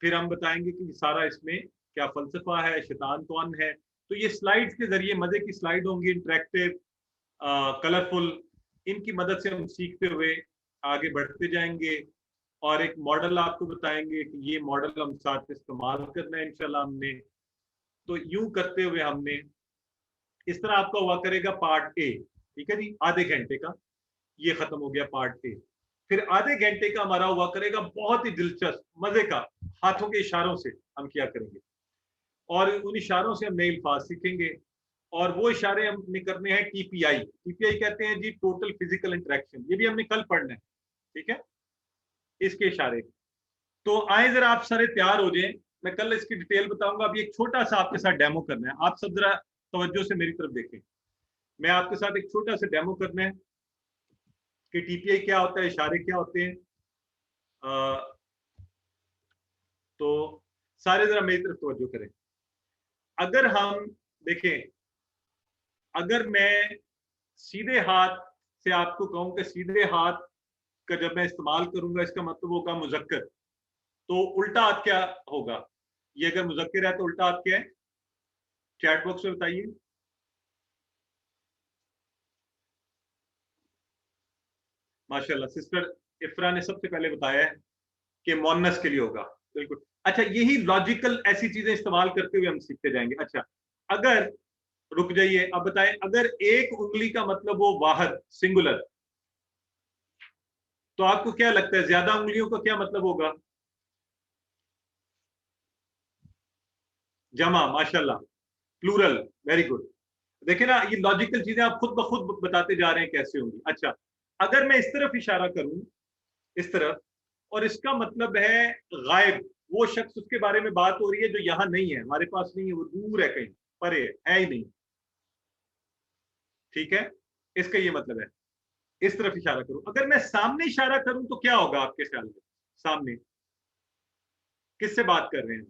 फिर हम बताएंगे कि सारा इसमें क्या फलसफा है, शैतान कौन है। तो ये स्लाइड्स के जरिए, मजे की स्लाइड होंगी, इंटरेक्टिव, कलरफुल, इनकी मदद से हम सीखते हुए आगे बढ़ते जाएंगे और एक मॉडल आपको बताएंगे कि ये मॉडल हम साथ इस्तेमाल करना है इंशाल्लाह हमने। तो यूं करते हुए हमने इस तरह आपका हुआ करेगा पार्ट ए, ठीक है जी, आधे घंटे का, ये खत्म हो गया पार्ट ए। फिर आधे घंटे का हमारा हुआ करेगा बहुत ही दिलचस्प मजे का, हाथों के इशारों से हम क्या करेंगे और उन इशारों से हम नए अल्फाज सीखेंगे। और वो इशारे हमने करने हैं टीपीआई। टीपीआई कहते हैं जी टोटल फिजिकल इंटरेक्शन, ये भी हमने कल पढ़ना है, ठीक है, इसके इशारे। तो आए जरा आप सारे तैयार हो जाएं, मैं कल इसकी डिटेल बताऊंगा। अभी एक छोटा सा आपके साथ डेमो करना है, आप सब जरा तवज्जो से मेरी तरफ देखें। मैं आपके साथ एक छोटा सा डेमो करना है कि टीपीआई क्या होता है, इशारे क्या होते हैं। तो सारे जरा मेरी तरफ तवज्जो करें। अगर हम देखें, अगर मैं सीधे हाथ से आपको कहूं कि सीधे हाथ का जब मैं इस्तेमाल करूंगा इसका मतलब होगा मुजक्कर, तो उल्टा हाथ क्या होगा? ये अगर मुजक्कर है तो उल्टा हाथ क्या है? चैट बॉक्स में बताइए। माशाल्लाह सिस्टर इफ्रा ने सबसे पहले बताया है कि मोनस के लिए होगा, बिल्कुल। अच्छा, यही लॉजिकल ऐसी चीजें इस्तेमाल करते हुए हम सीखते जाएंगे। अच्छा, अगर रुक जाइए, अब बताएं, अगर एक उंगली का मतलब वो वाहद सिंगुलर, तो आपको क्या लगता है ज्यादा उंगलियों का क्या मतलब होगा? जमा, माशाल्लाह, प्लूरल, वेरी गुड। देखिए ना, ये लॉजिकल चीजें आप खुद ब खुद बताते जा रहे हैं कैसे होंगी। अच्छा, अगर मैं इस तरफ इशारा करूं, इस तरफ, और इसका मतलब है गायब, वो शख्स, उसके बारे में बात हो रही है जो यहां नहीं है, हमारे पास नहीं है, वो दूर है, कहीं परे है ही नहीं, ठीक है, इसका ये मतलब है। इस तरफ इशारा करूं। अगर मैं सामने इशारा करूं तो क्या होगा आपके ख्याल में? सामने किससे बात कर रहे हैं?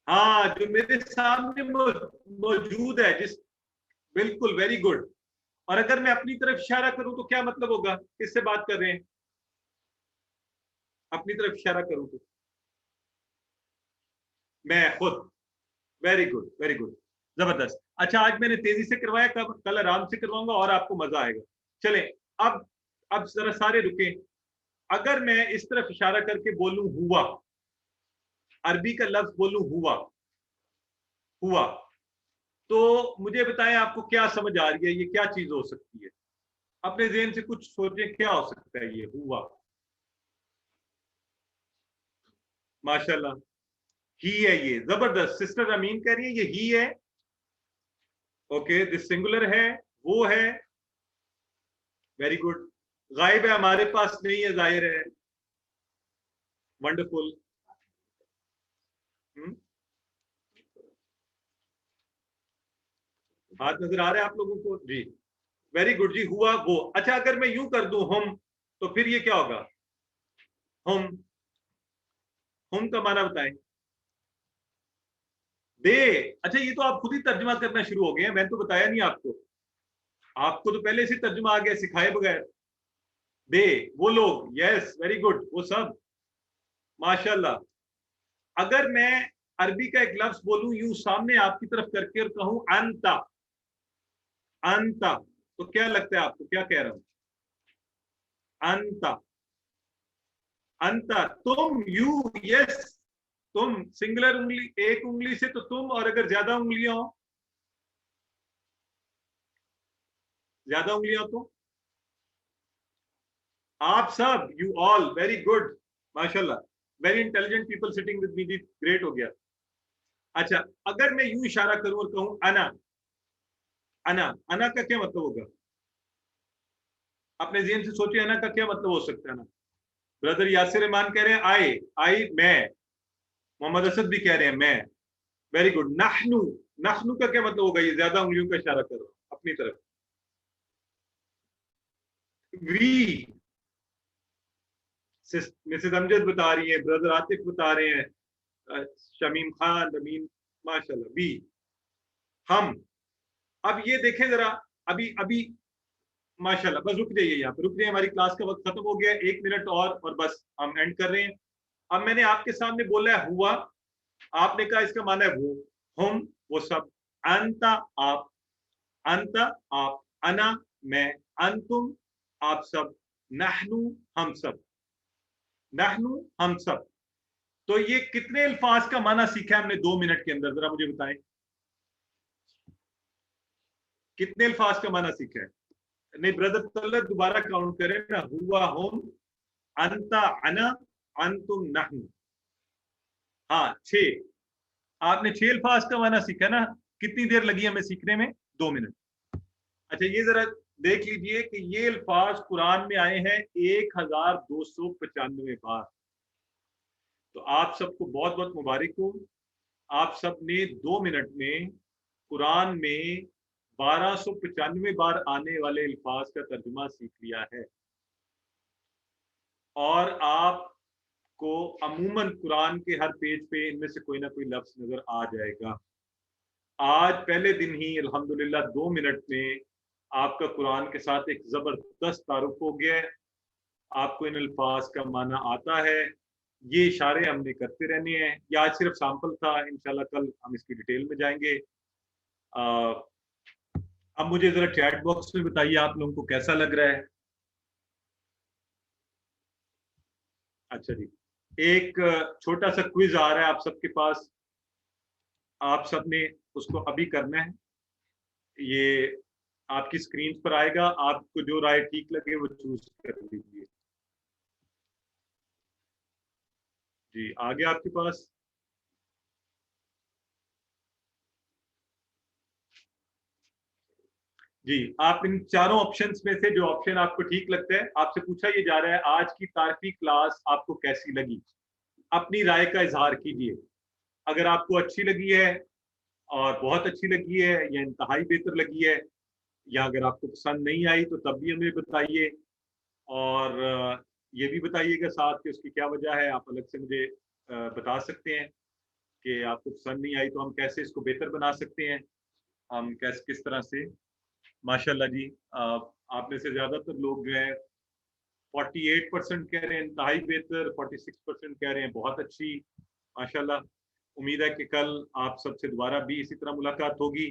हाँ, जो मेरे सामने मौजूद है, जिस, बिल्कुल, वेरी गुड। और अगर मैं अपनी तरफ इशारा करूं तो क्या मतलब होगा? किससे बात कर रहे हैं? अपनी तरफ इशारा करूं तो मैं खुद। वेरी गुड, वेरी गुड, जबरदस्त। अच्छा, आज मैंने तेजी से करवाया, कल आराम से करवाऊंगा और आपको मजा आएगा। चले, अब जरा सारे रुके। अगर मैं इस तरफ इशारा करके बोलूं हुआ, अरबी का लफ्ज बोलूं हुआ, हुआ, तो मुझे बताएं आपको क्या समझ आ रही है, ये क्या चीज हो सकती है? अपने ज़हन से कुछ सोचें, क्या हो सकता है ये हुआ? माशाल्लाह, ही है, ये जबरदस्त। सिस्टर अमीन कह रही है ये ही है। ओके, दिस सिंगुलर है, वो है, वेरी गुड। गायब है, हमारे पास नहीं है, जाहिर है, वंडरफुल। हाथ नजर आ रहे हैं आप लोगों को जी? वेरी गुड जी, हुआ, वो। अच्छा, अगर मैं यूं कर दूं हम, तो फिर ये क्या होगा? हम का माना बताएं। दे। अच्छा, ये तो आप खुद ही तर्जुमा करना शुरू हो गए हैं, मैंने तो बताया नहीं आपको। आपको तो पहले से तर्जुमा आ गया सिखाए बगैर। दे, वो लोग, यस, वेरी गुड, वो सब, माशाल्लाह। अगर मैं अरबी का एक लफ्ज बोलूं यूं सामने आपकी तरफ करके और कहूं अंता, अंता, तो क्या लगता है आपको, क्या कह रहा हूं? अंता, अंता, तुम, यू, यस, तुम, सिंगुलर उंगली, एक उंगली से तो तुम, और अगर ज्यादा उंगलियां हो, ज्यादा उंगलियां तो आप सब, यू ऑल, वेरी गुड, माशाल्लाह, very intelligent people sitting with me, great हो गया। अच्छा, अगर मैं यूं इशारा करूं और कहूं अना, अना, अना का क्या मतलब होगा? अपने ज़हन से सोचिए, अना का क्या मतलब हो सकता है? ना, ब्रदर यासिर रहमान कह रहे हैं आई मैं। मोहम्मद असद भी कह रहे हैं मैं। Very good. नहनु, नहनु का क्या मतलब होगा? ये ज्यादा उंगलियों का इशारा कर रहा हूं अपनी तरफ। वी, मिसेस अमजद बता रही है, ब्रदर आतिफ बता रहे हैं, शमीम खान, रमीन, माशाल्लाह। वी, हम। अब ये देखें जरा, अभी माशाल्लाह। बस रुक जाइए, यहाँ पे रुक जाइए, हमारी क्लास का वक्त खत्म हो गया। 1 मिनट और बस हम एंड कर रहे हैं। अब मैंने आपके सामने बोला है हुआ, आपने कहा इसका माना है वो, हम, वो सब, अंता आप, अंता आप, अना मैं, अंतुम आप सब, नहनु हम सब, नहनु हम सब। तो ये कितने अल्फाज का माना सीखा है हमने 2 मिनट के अंदर? जरा मुझे बताएं, कितने अल्फाज का माना सीखा है? नहीं ब्रदर तल्लत, दोबारा काउंट करें ना। हुआ, हम, अंता, अना, अंतुम, नहनु। हाँ 6। आपने 6 अल्फाज का माना सीखा ना। कितनी देर लगी हमें सीखने में? 2 मिनट। अच्छा ये जरा देख लीजिए कि ये अल्फाज कुरान में आए हैं 1295 बार। तो आप सबको बहुत बहुत मुबारक हो। आप सब ने 2 मिनट में कुरान में 1295 बार आने वाले अल्फाज का तर्जुमा सीख लिया है। और आपको अमूमन कुरान के हर पेज पे इनमें से कोई ना कोई लफ्ज नजर आ जाएगा। आज पहले दिन ही अल्हम्दुलिल्लाह 2 मिनट में आपका कुरान के साथ एक जबरदस्त तारुफ हो गया है। आपको इन अल्फाज का माना आता है। ये इशारे हमने करते रहने हैं। ये आज सिर्फ सैंपल था, इंशाल्लाह कल हम इसकी डिटेल में जाएंगे। अब मुझे जरा चैट बॉक्स में बताइए आप लोगों को कैसा लग रहा है। अच्छा जी, एक छोटा सा क्विज आ रहा है आप सबके पास, आप सब ने उसको अभी करना है। ये आपकी स्क्रीन पर आएगा, आपको जो राय ठीक लगे वो चूज कर लीजिए। जी आ गया आपके पास। जी आप इन चारों ऑप्शंस में से जो ऑप्शन आपको ठीक लगता है, आपसे पूछा ये जा रहा है आज की तारीफी क्लास आपको कैसी लगी। अपनी राय का इजहार कीजिए। अगर आपको अच्छी लगी है और बहुत अच्छी लगी है या इंतहाई बेहतर लगी है, या अगर आपको पसंद नहीं आई तो तब भी हमें बताइए। और ये भी बताइएगा साथ कि उसकी क्या वजह है। आप अलग से मुझे बता सकते हैं कि आपको पसंद नहीं आई तो हम कैसे इसको बेहतर बना सकते हैं, हम कैसे किस तरह से। माशाल्लाह जी, आप में से ज्यादातर लोग जो है 48% कह रहे हैं इंतहाई बेहतर, 46% कह रहे हैं बहुत अच्छी। माशाल्लाह, उम्मीद है कि कल आप सबसे दोबारा भी इसी तरह मुलाकात होगी।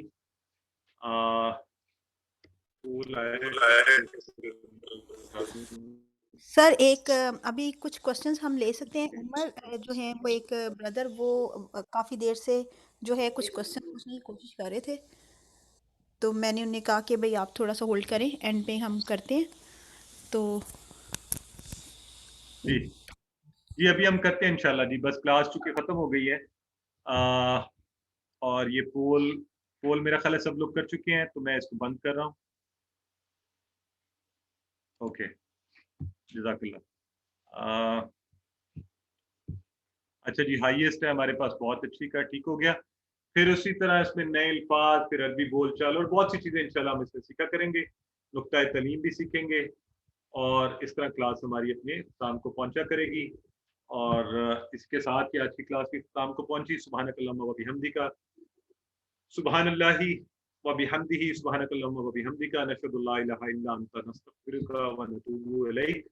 सर एक अभी कुछ क्वेश्चंस हम ले सकते हैं। उमर जो है वो एक ब्रदर, वो काफ़ी देर से जो है कुछ क्वेश्चन पूछने की कोशिश कर रहे थे, तो मैंने उन्हें कहा कि भाई आप थोड़ा सा होल्ड करें, एंड पे हम करते हैं। तो जी जी अभी हम करते हैं इंशाल्लाह जी। बस क्लास चूंकि खत्म हो गई है और ये पोल मेरा ख्याल है सब लोग कर चुके हैं, तो मैं इसको बंद कर रहा हूँ। ओके, जज़ाकल्लाह। अच्छा जी, हाईएस्ट है हमारे पास, बहुत अच्छी का ठीक हो गया। फिर उसी तरह इसमें नए अल्फाज, फिर अरबी बोलचाल और बहुत सी चीज़ें इंशाल्लाह हम इसमें सीखा करेंगे। नुक्ता तलीम भी सीखेंगे और इस तरह क्लास हमारी अपने इख्तिताम को पहुंचा करेगी। और इसके साथ ही आज की क्लास के इख्तिताम को पहुंची। सुब्हानकल्लाहुम्मा व बिहम्दिका, सुब्हानल्लाहि व बिहम्दिही, सुब्हानकल्लाहुम्मा व बिहम्दिका, नशहदु अल्ला इलाहा इल्ला अंता, नस्तगफिरुका व नतूबु इलैक।